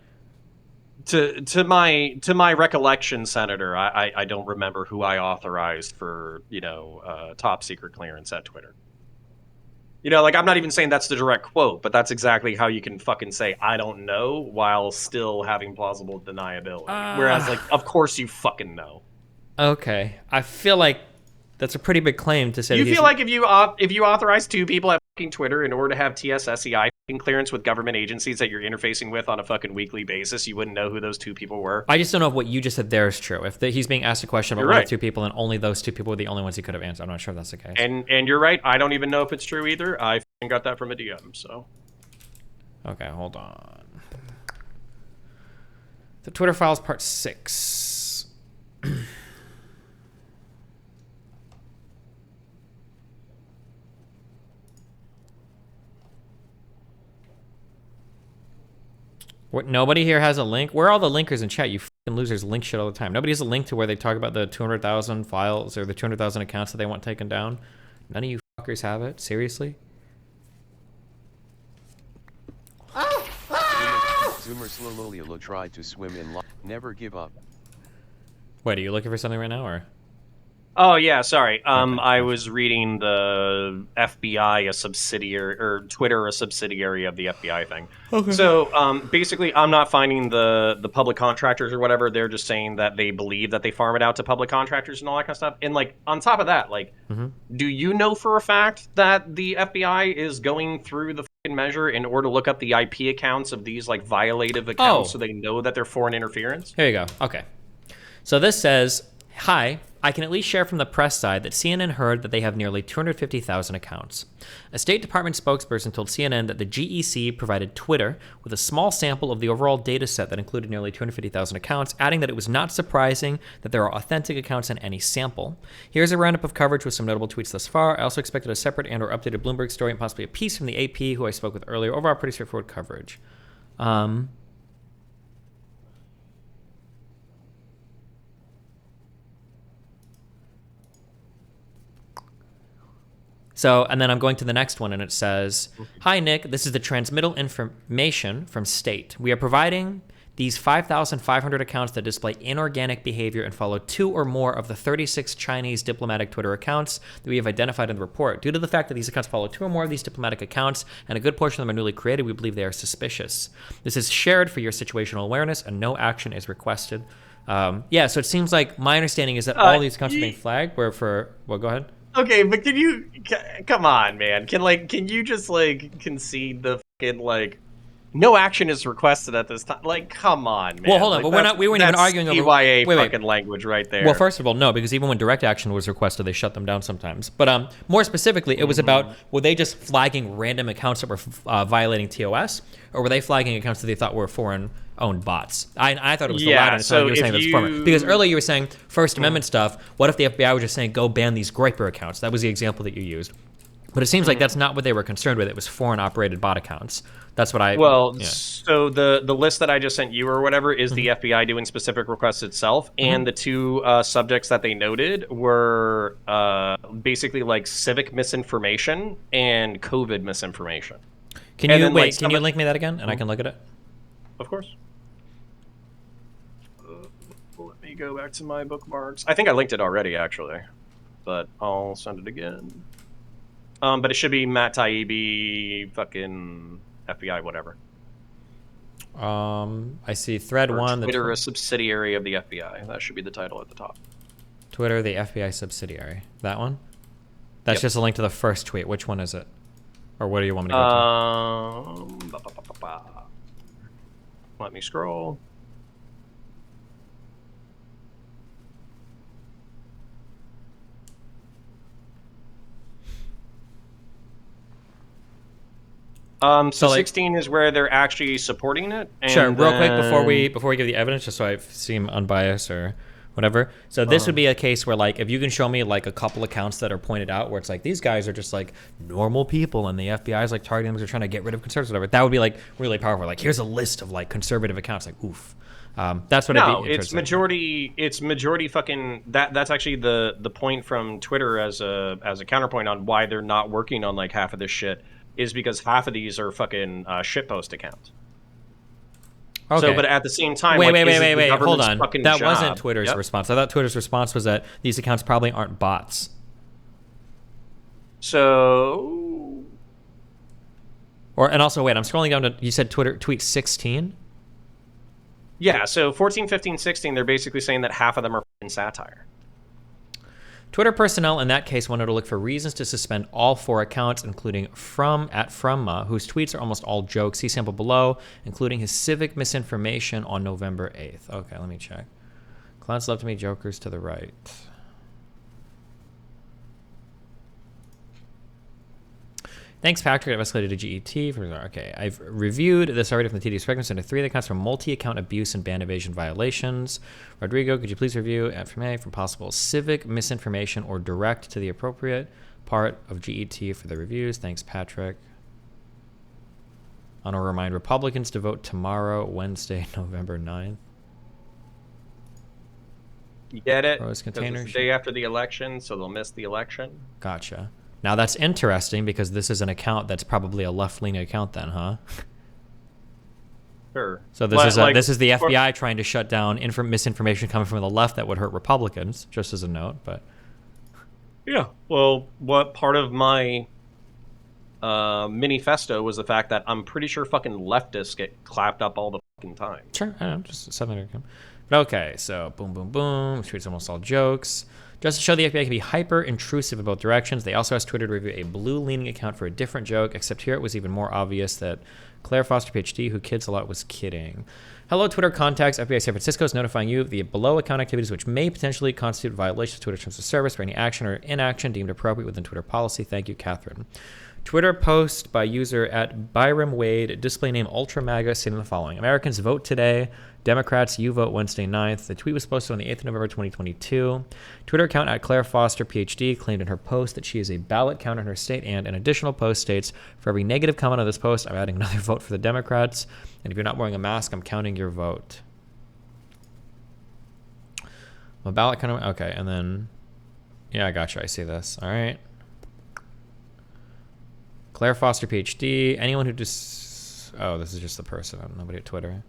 To my recollection, Senator, I don't remember who I authorized for top secret clearance at Twitter. Like, I'm not even saying that's the direct quote, but that's exactly how you can fucking say I don't know while still having plausible deniability. Whereas, like, of course you fucking know. Okay, I feel like that's a pretty big claim to say. You feel like if you authorize 2 people at Twitter, in order to have TSSCI clearance with government agencies that you're interfacing with on a fucking weekly basis, you wouldn't know who those two people were. I just don't know if what you just said there is true. If he's being asked a question about You're one right. of two people and only those two people were the only ones he could have answered, I'm not sure if that's the case. And you're right. I don't even know if it's true either. I got that from a DM. So. Okay, hold on. The Twitter Files Part 6. What? Nobody here has a link? Where are all the linkers in chat? You fucking losers link shit all the time. Nobody has a link to where they talk about the 200,000 files or the 200,000 accounts that they want taken down. None of you fuckers have it? Seriously? Zoomer slowly tried to swim in never give up. Wait, are you looking for something right now, or? Oh yeah, sorry. Okay. I was reading the FBI, a subsidiary, or Twitter, a subsidiary of the FBI thing. Okay. So basically, I'm not finding the public contractors or whatever. They're just saying that they believe that they farm it out to public contractors and all that kind of stuff. And like on top of that, like, do you know for a fact that the FBI is going through the fucking measure in order to look up the IP accounts of these like violative accounts so they know that they're foreign interference? Here you go. Okay. So this says, hi, I can at least share from the press side that CNN heard that they have nearly 250,000 accounts. A State Department spokesperson told CNN that the GEC provided Twitter with a small sample of the overall data set that included nearly 250,000 accounts, adding that it was not surprising that there are authentic accounts in any sample. Here's a roundup of coverage with some notable tweets thus far. I also expected a separate and or updated Bloomberg story and possibly a piece from the AP, who I spoke with earlier. Overall, pretty straightforward coverage. So, and then I'm going to the next one, and it says, hi, Nick. This is the transmittal information from State. We are providing these 5,500 accounts that display inorganic behavior and follow 2 or more of the 36 Chinese diplomatic Twitter accounts that we have identified in the report. Due to the fact that these accounts follow 2 or more of these diplomatic accounts, and a good portion of them are newly created, we believe they are suspicious. This is shared for your situational awareness, and no action is requested. Yeah, so it seems like my understanding is that all these accounts are being flagged were for... Well, go ahead. Okay, but can you come on, man? Can you just like concede the fucking like no action is requested at this time? Like, come on, man. Well, hold on, like, but we weren't even arguing over CYA fucking language right there. Well, first of all, no, because even when direct action was requested, they shut them down sometimes. But more specifically, it was about, were they just flagging random accounts that were violating TOS, or were they flagging accounts that they thought were foreign-owned bots? I thought it was the latter, and so you were saying that's foreign. Because earlier you were saying First Amendment stuff. What if the FBI was just saying, go ban these Groyper accounts? That was the example that you used. But it seems like that's not what they were concerned with. It was foreign-operated bot accounts. That's what I... Well, yeah. So the list that I just sent you or whatever is the FBI doing specific requests itself, and the two subjects that they noted were basically like civic misinformation and COVID misinformation. Can you wait? Can you link me that again, and I can look at it? Of course. Let me go back to my bookmarks. I think I linked it already, actually, but I'll send it again. But it should be Matt Taibbi, fucking FBI, whatever. I see thread Or one. Twitter, a subsidiary of the FBI. That should be the title at the top. Twitter, the FBI subsidiary. That one? That's just a link to the first tweet. Which one is it? Or what do you want me to go to? Let me scroll. So 16 is where they're actually supporting it. And sure, real quick before we give the evidence, just so I seem unbiased or whatever. So this would be a case where, like, if you can show me like a couple accounts that are pointed out where it's like these guys are just like normal people and the FBI is like targeting them because they're trying to get rid of conservatives or whatever. That would be like really powerful. Like, here's a list of like conservative accounts. Like, oof. That's what I'd be interested in. It's majority fucking that's actually the point from Twitter as a counterpoint on why they're not working on like half of this shit. Is because half of these are fucking shitpost accounts. Okay. So, but at the same time, wait, like, hold on. That job. wasn't Twitter's response. I thought Twitter's response was that these accounts probably aren't bots. So, and also, wait, I'm scrolling down to, you said Twitter tweet 16? Yeah, so 14, 15, 16, they're basically saying that half of them are fucking satire. Twitter personnel in that case wanted to look for reasons to suspend all 4 accounts, including @fromma, whose tweets are almost all jokes. See sample below, including his civic misinformation on November 8th. Okay, let me check. Clowns love to me, jokers to the right. Thanks, Patrick. I've escalated to GET. Okay, I've reviewed this already from the TDS fragments into 3 that accounts for multi-account abuse and ban evasion violations. Rodrigo, could you please review FMA from possible civic misinformation or direct to the appropriate part of GET for the reviews? Thanks, Patrick. I want to remind Republicans to vote tomorrow, Wednesday, November 9th. You get it? Rose Because container. it's the day after the election, so they'll miss the election. Gotcha. Now that's interesting because this is an account that's probably a left-leaning account then, huh? Sure. So this is the FBI trying to shut down misinformation coming from the left that would hurt Republicans, just as a note, but... Yeah, well, what part of my manifesto was the fact that I'm pretty sure fucking leftists get clapped up all the fucking time. Sure, I don't know, just something. But okay, so boom, boom, boom. Tweets almost all jokes. Just to show the FBI can be hyper-intrusive in both directions, they also asked Twitter to review a blue-leaning account for a different joke, except here it was even more obvious that Claire Foster, PhD, who kids a lot, was kidding. Hello, Twitter contacts. FBI San Francisco is notifying you of the below account activities which may potentially constitute violations of Twitter terms of service for any action or inaction deemed appropriate within Twitter policy. Thank you, Catherine. Twitter post by user @ByramWade, display name UltraMAGA, stating the following. Americans vote today. Democrats, you vote Wednesday 9th. The tweet was posted on the 8th of November 2022. Twitter account @Claire Foster, PhD, claimed in her post that she is a ballot counter in her state, and an additional post states, for every negative comment on this post, I'm adding another vote for the Democrats, and if you're not wearing a mask, I'm counting your vote. I'm a ballot counter, okay, and then, yeah, I gotcha, I see this, all right. Claire Foster, PhD, anyone who just, oh, this is just the person, nobody at Twitter.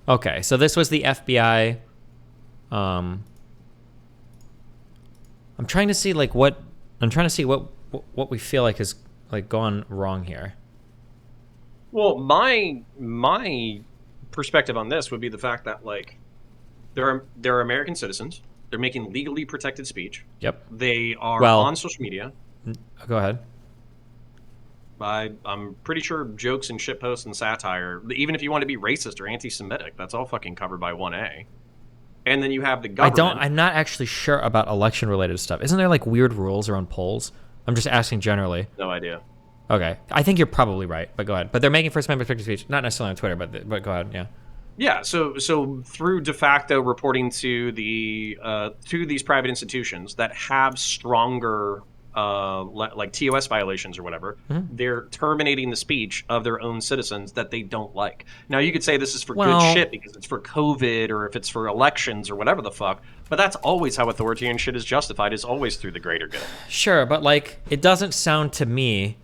Okay, so this was the FBI. I'm trying to see like what we feel like has like gone wrong here. Well, my perspective on this would be the fact that like they're American citizens. They're making legally protected speech. Yep. They are Well, on social media. Go ahead. I'm pretty sure jokes and shitposts and satire, even if you want to be racist or anti-Semitic, that's all fucking covered by 1A. And then you have the government. I'm not actually sure about election-related stuff. Isn't there like weird rules around polls? I'm just asking generally. No idea. Okay, I think you're probably right, but go ahead. But they're making First Amendment protected speech, not necessarily on Twitter, but go ahead, yeah. Yeah, so through de facto reporting to the to these private institutions that have stronger like TOS violations or whatever, they're terminating the speech of their own citizens that they don't like. Now, you could say this is for good shit because it's for COVID or if it's for elections or whatever the fuck, but that's always how authoritarian shit is justified, is always through the greater good. Sure, but like, it doesn't sound to me,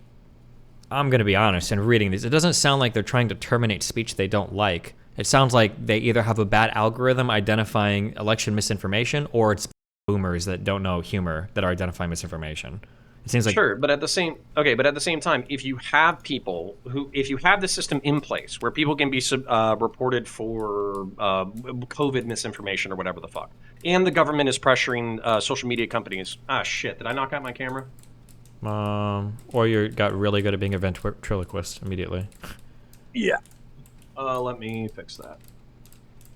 I'm going to be honest, in reading these, it doesn't sound like they're trying to terminate speech they don't like. It sounds like they either have a bad algorithm identifying election misinformation, or it's boomers that don't know humor that are identifying misinformation. It seems like sure, but at the same time, if you have the system in place where people can be reported for COVID misinformation or whatever the fuck, and the government is pressuring social media companies. Ah, shit! Did I knock out my camera? Or you got really good at being a ventriloquist immediately. Yeah. Let me fix that.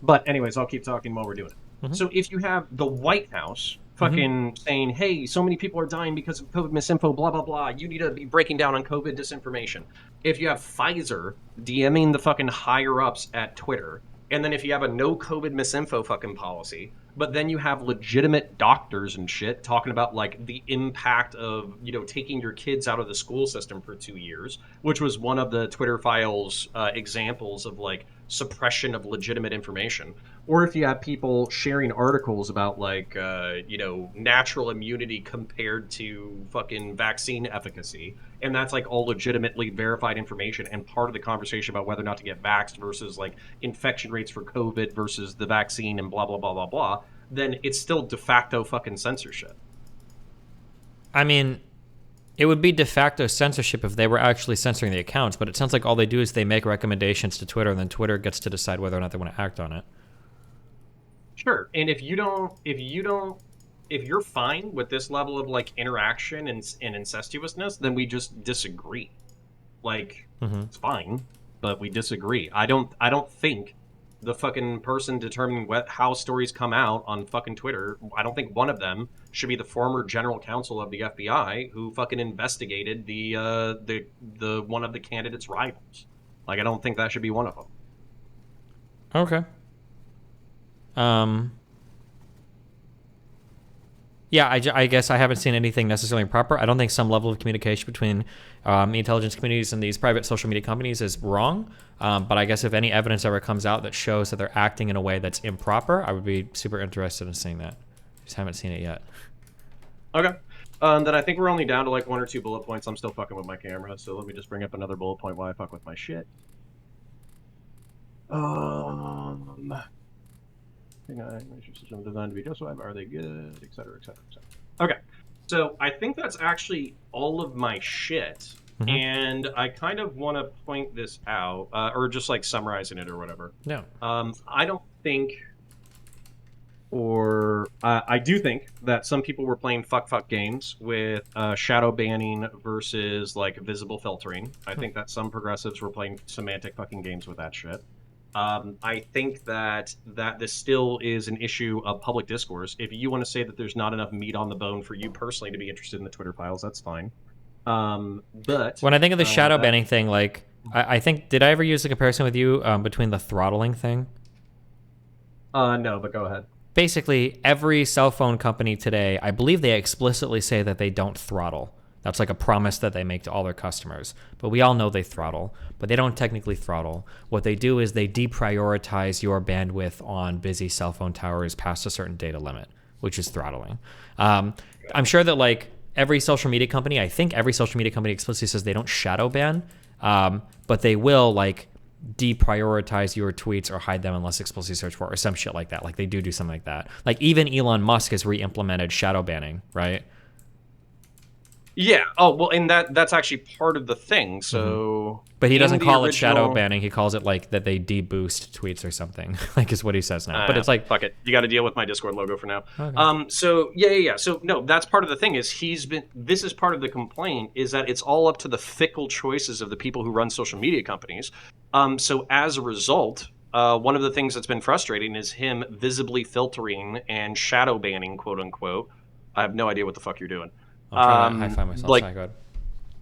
But anyways, I'll keep talking while we're doing it. So if you have the White House fucking saying, hey, so many people are dying because of COVID misinfo, blah, blah, blah, you need to be breaking down on COVID disinformation. If you have Pfizer DMing the fucking higher-ups at Twitter, and then if you have a no COVID misinfo fucking policy, but then you have legitimate doctors and shit talking about like the impact of, you know, taking your kids out of the school system for 2 years, which was one of the Twitter files examples of like suppression of legitimate information. Or if you have people sharing articles about like, you know, natural immunity compared to fucking vaccine efficacy. And that's like all legitimately verified information and part of the conversation about whether or not to get vaxxed versus like infection rates for COVID versus the vaccine and blah, blah, blah, blah, blah. Then it's still de facto fucking censorship. I mean, It would be de facto censorship if they were actually censoring the accounts, but it sounds like all they do is they make recommendations to Twitter, and then Twitter gets to decide whether or not they want to act on it. Sure. And if you're fine with this level of like interaction and incestuousness, then we just disagree. Like, it's fine, but we disagree. I don't think the fucking person determining how stories come out on fucking Twitter, I don't think one of them should be the former general counsel of the FBI who fucking investigated the one of the candidates' rivals. Like, I don't think that should be one of them. Okay. Yeah, I guess I haven't seen anything necessarily improper. I don't think some level of communication between the intelligence communities and these private social media companies is wrong. But I guess if any evidence ever comes out that shows that they're acting in a way that's improper, I would be super interested in seeing that. Just haven't seen it yet. Okay. Then I think we're only down to like 1 or 2 bullet points. I'm still fucking with my camera, so let me just bring up another bullet point while I fuck with my shit. Systems designed to be justified. Are they good? Et cetera, et cetera, et cetera. Okay. So I think that's actually all of my shit. And I kind of want to point this out, or just like summarizing it or whatever. No. I don't think, or I do think that some people were playing fuck games with shadow banning versus like visible filtering. I think that some progressives were playing semantic fucking games with that shit. I think that this still is an issue of public discourse. If you want to say that there's not enough meat on the bone for you personally to be interested in the Twitter files, that's fine. But when I think of the shadow banning thing, like I think, did I ever use a comparison with you between the throttling thing? No, but go ahead. Basically, every cell phone company today, I believe they explicitly say that they don't throttle. That's like a promise that they make to all their customers. But we all know they throttle, but they don't technically throttle. What they do is they deprioritize your bandwidth on busy cell phone towers past a certain data limit, which is throttling. I'm sure that like every social media company, I think every social media company explicitly says they don't shadow ban, but they will like deprioritize your tweets or hide them unless explicitly searched for, or some shit like that. Like they do something like that. Like even Elon Musk has re-implemented shadow banning, right? Yeah. Oh, well, and that's actually part of the thing. So, but he doesn't call it shadow banning. He calls it like that they deboost tweets or something. Like is what he says now. But it's like, fuck it. You got to deal with my Discord logo for now. Okay. So yeah. So no, that's part of the thing. Is this is part of the complaint is that it's all up to the fickle choices of the people who run social media companies. So as a result, one of the things that's been frustrating is him visibly filtering and shadow banning, quote unquote. I have no idea what the fuck you're doing. I'm trying to high-five myself. Like Sorry, go ahead.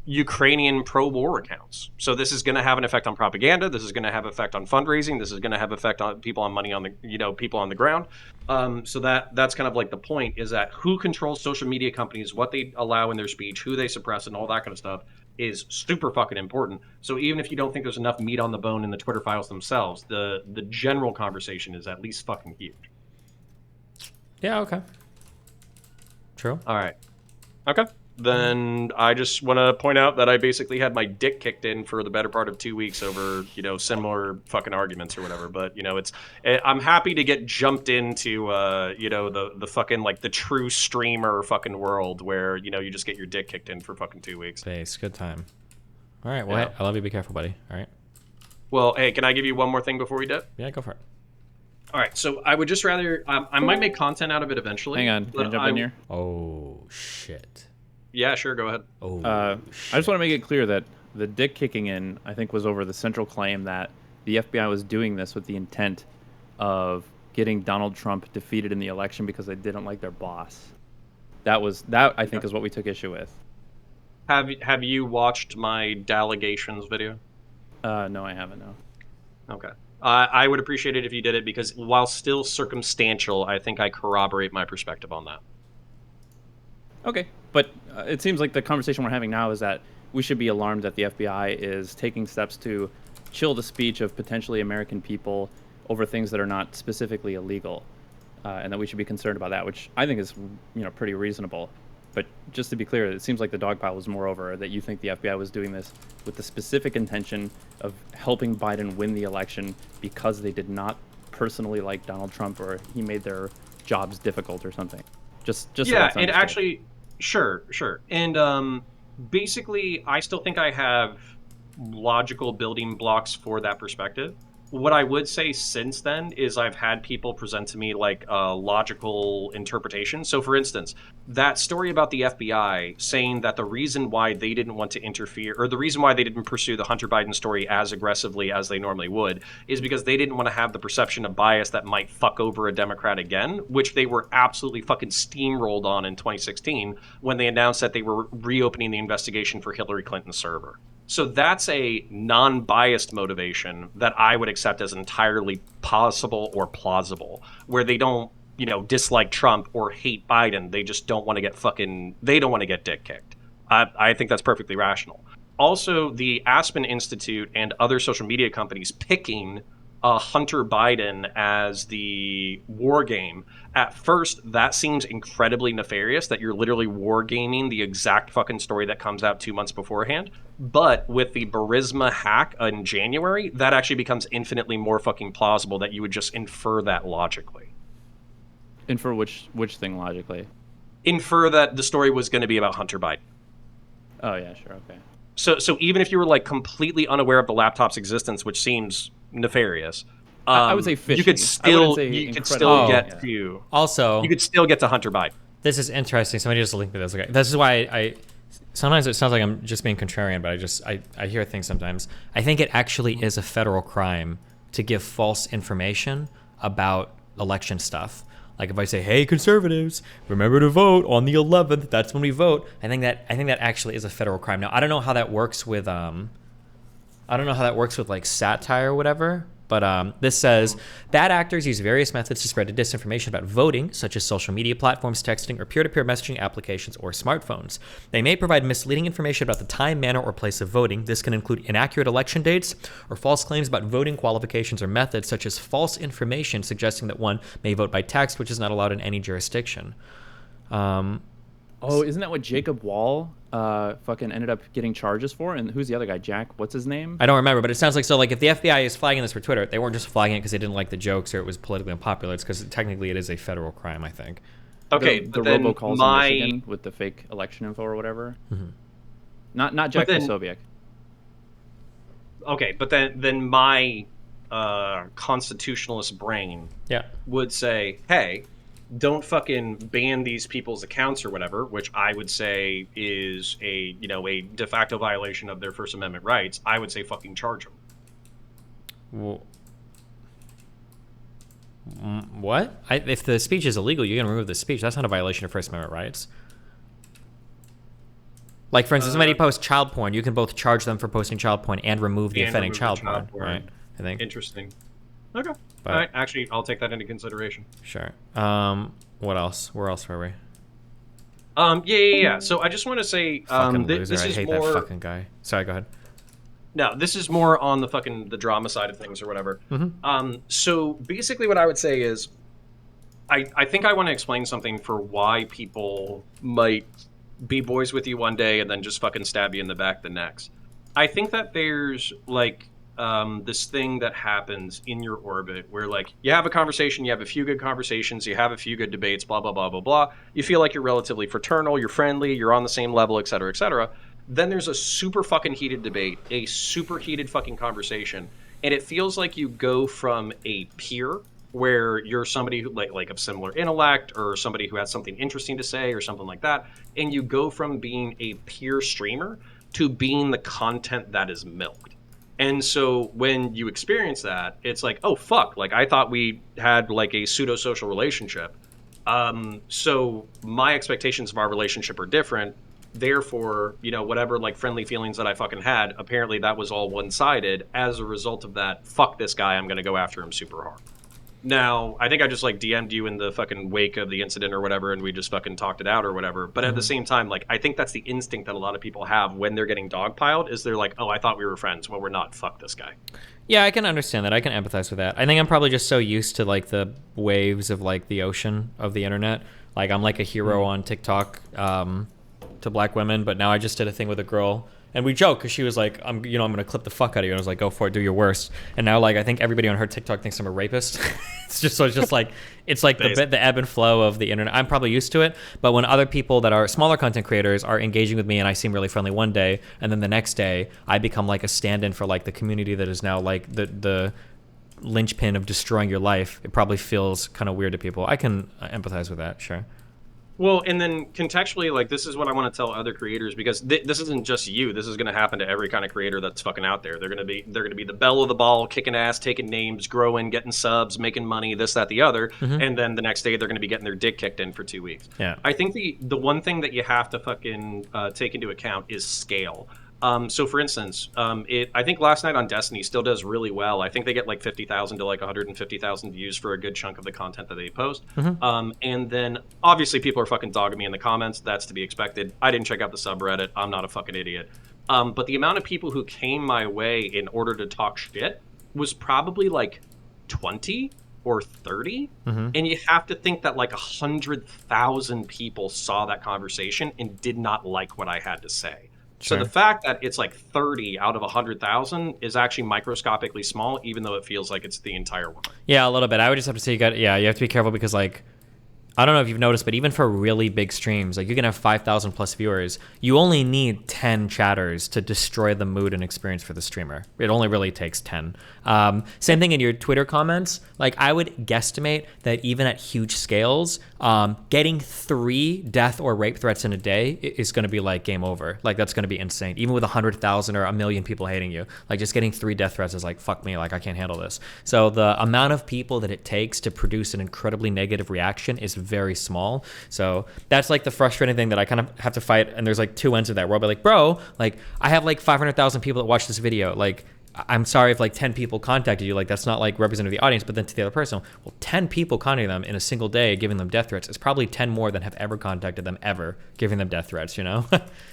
Ukrainian pro-war accounts. So this is going to have an effect on propaganda. This is going to have effect on fundraising. This is going to have effect on people on money on the, people on the ground. So that's kind of like the point is that who controls social media companies, what they allow in their speech, who they suppress, and all that kind of stuff is super fucking important. So even if you don't think there's enough meat on the bone in the Twitter files themselves, the general conversation is at least fucking huge. Yeah. Okay. True. All right. Okay. Then I just want to point out that I basically had my dick kicked in for the better part of 2 weeks over, similar fucking arguments or whatever. But, I'm happy to get jumped into, the fucking, like, the true streamer fucking world where, you just get your dick kicked in for fucking 2 weeks. Base. Good time. All right. Well, Yeah. hey, I love you. Be careful, buddy. All right. Well, hey, can I give you one more thing before we dip? Yeah, go for it. All right. So I would just rather, I might make content out of it eventually. Hang on, can I jump in here? Oh, shit. Yeah, sure. Go ahead. Oh, I just want to make it clear that the dick kicking in, I think, was over the central claim that the FBI was doing this with the intent of getting Donald Trump defeated in the election because they didn't like their boss. That I think is what we took issue with. Have you watched my delegations video? No, I haven't. No. Okay. I would appreciate it if you did it because while still circumstantial, I think I corroborate my perspective on that. Okay, but it seems like the conversation we're having now is that we should be alarmed that the FBI is taking steps to chill the speech of potentially American people over things that are not specifically illegal, and that we should be concerned about that, which I think is pretty reasonable. But just to be clear, it seems like the dog pile was moreover that you think the FBI was doing this with the specific intention of helping Biden win the election because they did not personally like Donald Trump or he made their jobs difficult or something. Just so yeah, that's it understood. actually, sure, and basically, I still think I have logical building blocks for that perspective. What I would say since then is I've had people present to me like a logical interpretation. So, for instance, that story about the FBI saying that the reason why they didn't want to interfere, or the reason why they didn't pursue the Hunter Biden story as aggressively as they normally would, is because they didn't want to have the perception of bias that might fuck over a Democrat again, which they were absolutely fucking steamrolled on in 2016 when they announced that they were reopening the investigation for Hillary Clinton's server. So that's a non-biased motivation that I would accept as entirely possible or plausible, where they don't, dislike Trump or hate Biden. They just don't want to they don't want to get dick kicked. I think that's perfectly rational. Also, the Aspen Institute and other social media companies picking Hunter Biden as the war game. At first, that seems incredibly nefarious that you're literally war gaming the exact fucking story that comes out 2 months beforehand. But with the Burisma hack in January, that actually becomes infinitely more fucking plausible that you would just infer that logically. Infer which thing logically? Infer that the story was going to be about Hunter Biden. Oh yeah, sure, okay. So even if you were like completely unaware of the laptop's existence, which seems nefarious, I would say phishing. You could still get to Also, you could still get to Hunter Biden. This is interesting. Somebody just linked me this. Okay, this is why I sometimes it sounds like I'm just being contrarian, but I hear things sometimes. I think it actually is a federal crime to give false information about election stuff. Like if I say, "Hey, conservatives, remember to vote on the 11th. That's when we vote." I think that actually is a federal crime. Now, I don't know how that works with like satire or whatever. But this says, bad actors use various methods to spread disinformation about voting, such as social media platforms, texting, or peer-to-peer messaging applications or smartphones. They may provide misleading information about the time, manner, or place of voting. This can include inaccurate election dates or false claims about voting qualifications or methods, such as false information suggesting that one may vote by text, which is not allowed in any jurisdiction. Isn't that what Jacob Wall fucking ended up getting charges for? And who's the other guy? Jack, what's his name? I don't remember, but it sounds like if the FBI is flagging this for Twitter, they weren't just flagging it because they didn't like the jokes or it was politically unpopular. It's because technically it is a federal crime, I think. Okay, the robocalls in Michigan with the fake election info or whatever. Mm-hmm. Not Jack Posobiec. Okay, but then my constitutionalist brain would say, hey, don't fucking ban these people's accounts or whatever, which I would say is a de facto violation of their First Amendment rights. I would say fucking charge them. Well, what? If the speech is illegal, you're gonna remove the speech. That's not a violation of First Amendment rights. Like, for instance, somebody posts child porn, you can both charge them for posting child porn and remove the offending child porn, right? I think. Interesting. Okay. All right. Actually, I'll take that into consideration. Sure. What else? Where else were we? Yeah. So I just want to say, this is I hate more... that fucking guy. Sorry, go ahead. No, this is more on the drama side of things or whatever. Mm-hmm. So basically what I would say is, I think I want to explain something for why people might be boys with you one day and then just fucking stab you in the back the next. I think that there's like this thing that happens in your orbit where like you have a conversation, you have a few good conversations, you have a few good debates, blah, blah, blah, blah, blah. You feel like you're relatively fraternal, you're friendly, you're on the same level, et cetera, et cetera. Then there's a super fucking heated debate, a super heated fucking conversation. And it feels like you go from a peer where you're somebody who like of similar intellect or somebody who has something interesting to say or something like that. And you go from being a peer streamer to being the content that is milked. And so when you experience that, it's like, oh, fuck, like I thought we had like a pseudo-social relationship. So my expectations of our relationship are different. Therefore, whatever like friendly feelings that I fucking had, apparently that was all one-sided. As a result of that, fuck this guy, I'm going to go after him super hard. Now, I think I just like DM'd you in the fucking wake of the incident or whatever, and we just fucking talked it out or whatever. But at the same time, like, I think that's the instinct that a lot of people have when they're getting dogpiled is they're like, oh, I thought we were friends. Well, we're not. Fuck this guy. Yeah, I can understand that. I can empathize with that. I think I'm probably just so used to like the waves of like the ocean of the internet. Like I'm like a hero on TikTok to black women, but now I just did a thing with a girl And we joke because she was like, I'm gonna clip the fuck out of you. And I was like, go for it, do your worst. And now like I think everybody on her TikTok thinks I'm a rapist. It's like the ebb and flow of the internet. I'm probably used to it, but when other people that are smaller content creators are engaging with me and I seem really friendly one day, and then the next day I become like a stand-in for like the community that is now like the linchpin of destroying your life, it probably feels kind of weird to people. I can empathize with that, sure. Well, and then contextually, like, this is what I want to tell other creators, because this isn't just you. This is going to happen to every kind of creator that's fucking out there. They're going to be the belle of the ball, kicking ass, taking names, growing, getting subs, making money, this, that, the other, and then the next day they're going to be getting their dick kicked in for 2 weeks. Yeah. I think the one thing that you have to fucking take into account is scale. So for instance, I think last night on Destiny still does really well. I think they get like 50,000 to like 150,000 views for a good chunk of the content that they post. And then obviously people are fucking dogging me in the comments. That's to be expected. I didn't check out the subreddit. I'm not a fucking idiot. But the amount of people who came my way in order to talk shit was probably like 20 or 30. And you have to think that like 100,000 people saw that conversation and did not like what I had to say. Sure. So the fact that it's like 30 out of 100,000 is actually microscopically small, even though it feels like it's the entire world. Yeah, a little bit. I would just have to say you have to be careful because like, I don't know if you've noticed, but even for really big streams, like you can have 5,000 plus viewers, you only need 10 chatters to destroy the mood and experience for the streamer. It only really takes 10. Same thing in your Twitter comments. Like I would guesstimate that even at huge scales, getting 3 death or rape threats in a day is going to be like game over. Like that's going to be insane. Even with 100,000 or 1 million people hating you, like just getting 3 death threats is like, fuck me, like I can't handle this. So the amount of people that it takes to produce an incredibly negative reaction is very small. So that's like the frustrating thing that I kind of have to fight. And there's like 2 ends of that where I'll be like, bro, like I have like 500,000 people that watch this video. Like, I'm sorry if like 10 people contacted you, like that's not like representative of the audience, but then to the other person, well, 10 people contacting them in a single day, giving them death threats is probably 10 more than have ever contacted them ever, giving them death threats, you know?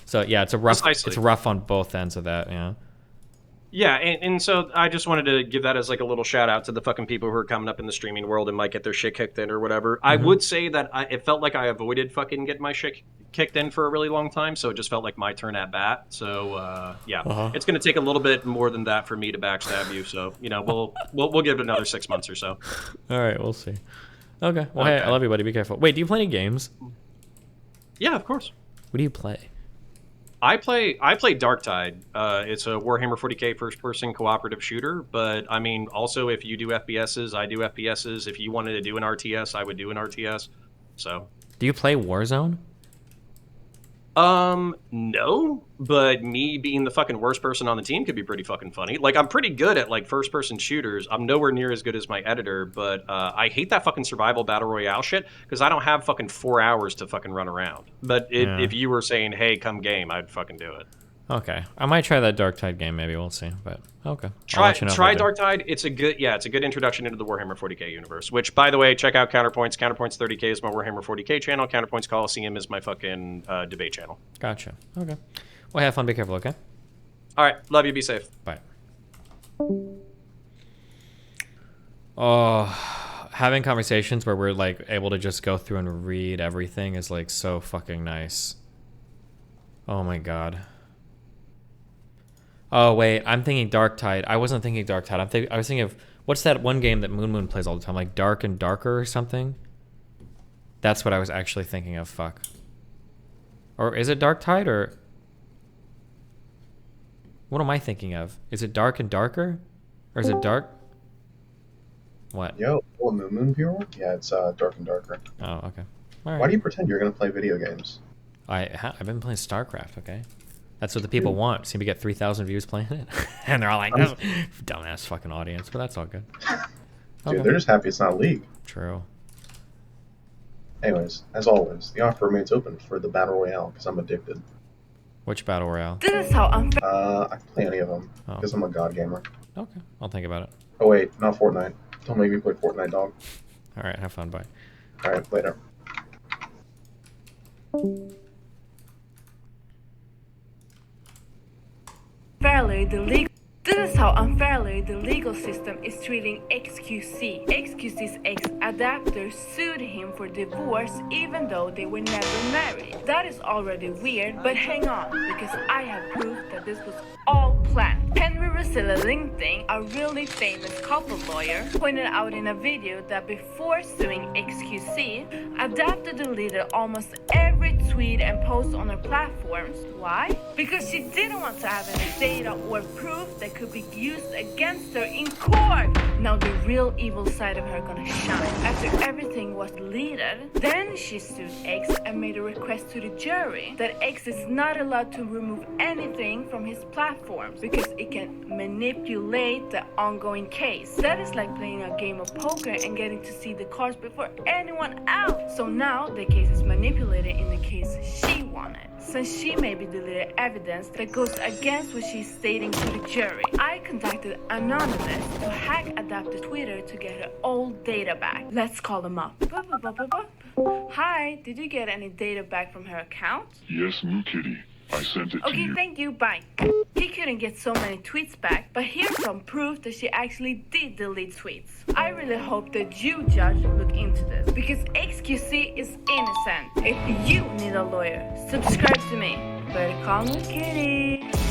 So yeah, it's rough on both ends of that, you know? Yeah, and so I just wanted to give that as like a little shout out to the fucking people who are coming up in the streaming world and might get their shit kicked in or whatever. I would say that it felt like I avoided fucking getting my shit kicked in for a really long time, so it just felt like my turn at bat. So it's going to take a little bit more than that for me to backstab you. So you know we'll give it another 6 months or so. All right, we'll see. Okay, well hey, I love you, buddy. Be careful. Wait, do you play any games? Yeah, of course. What do you play? I play Darktide. It's a Warhammer 40k first-person cooperative shooter. But I mean, also if you do FPSs, I do FPSs. If you wanted to do an RTS, I would do an RTS. So. Do you play Warzone? No, but me being the fucking worst person on the team could be pretty fucking funny. Like, I'm pretty good at, like, first-person shooters. I'm nowhere near as good as my editor, but, I hate that fucking survival battle royale shit, because I don't have fucking 4 hours to fucking run around. But if you were saying, hey, come game, I'd fucking do it. Okay. I might try that Darktide game, maybe. We'll see, but okay. Try Darktide. It's a good introduction into the Warhammer 40k universe, which, by the way, check out CounterPoints. CounterPoints 30k is my Warhammer 40k channel. CounterPoints Coliseum is my fucking debate channel. Gotcha. Okay. Well, have fun. Be careful, okay? All right. Love you. Be safe. Bye. Oh, having conversations where we're, like, able to just go through and read everything is, like, so fucking nice. Oh, my God. Oh, wait, I'm thinking Darktide. I wasn't thinking Darktide. I was thinking of, what's that one game that Moon plays all the time? Like Dark and Darker or something? That's what I was actually thinking of, fuck. Or is it Darktide, or... What am I thinking of? Is it Dark and Darker? Or is it Dark... What? Yo, a Moon viewer? Yeah, it's Dark and Darker. Oh, okay. All right. Why do you pretend you're going to play video games? I've been playing StarCraft, okay? That's what the people want. Seem to get 3,000 views playing it. And they're all like, oh, dumbass fucking audience, but that's all good. Dude, they're just happy it's not League. True. Anyways, as always, the offer remains open for the Battle Royale, because I'm addicted. Which Battle Royale? This is how unfair. I can play any of them, because I'm a god gamer. Okay, I'll think about it. Oh wait, not Fortnite. Don't make me play Fortnite, dog. Alright, have fun, bye. Alright, later. Fairly, the league. This is how how unfairly the legal system is treating XQC. XQC's ex-adapter sued him for divorce even though they were never married. That is already weird, but hang on, because I have proof that this was all planned. Henry Rosilla Linting, a really famous couple lawyer, pointed out in a video that before suing XQC, Adapter deleted almost every tweet and post on her platforms. Why? Because she didn't want to have any data or proof that could be used against her in court. Now the real evil side of her gonna shine. After everything was deleted, then she sued X and made a request to the jury that X is not allowed to remove anything from his platforms because it can manipulate the ongoing case. That is like playing a game of poker and getting to see the cards before anyone else. So now the case is manipulated in the case she wanted, since she maybe deleted evidence that goes against what she's stating to the jury. I contacted Anonymous to hack Adapter Twitter to get her old data back. Let's call them up. Hi, did you get any data back from her account? Yes, Moo Kitty. I sent it to Okay, you. thank you, bye. He couldn't get so many tweets back, but here's some proof that she actually did delete tweets. I really hope that you, judge, look into this, because XQC is innocent. If you need a lawyer, subscribe to me. Better call Moo Kitty.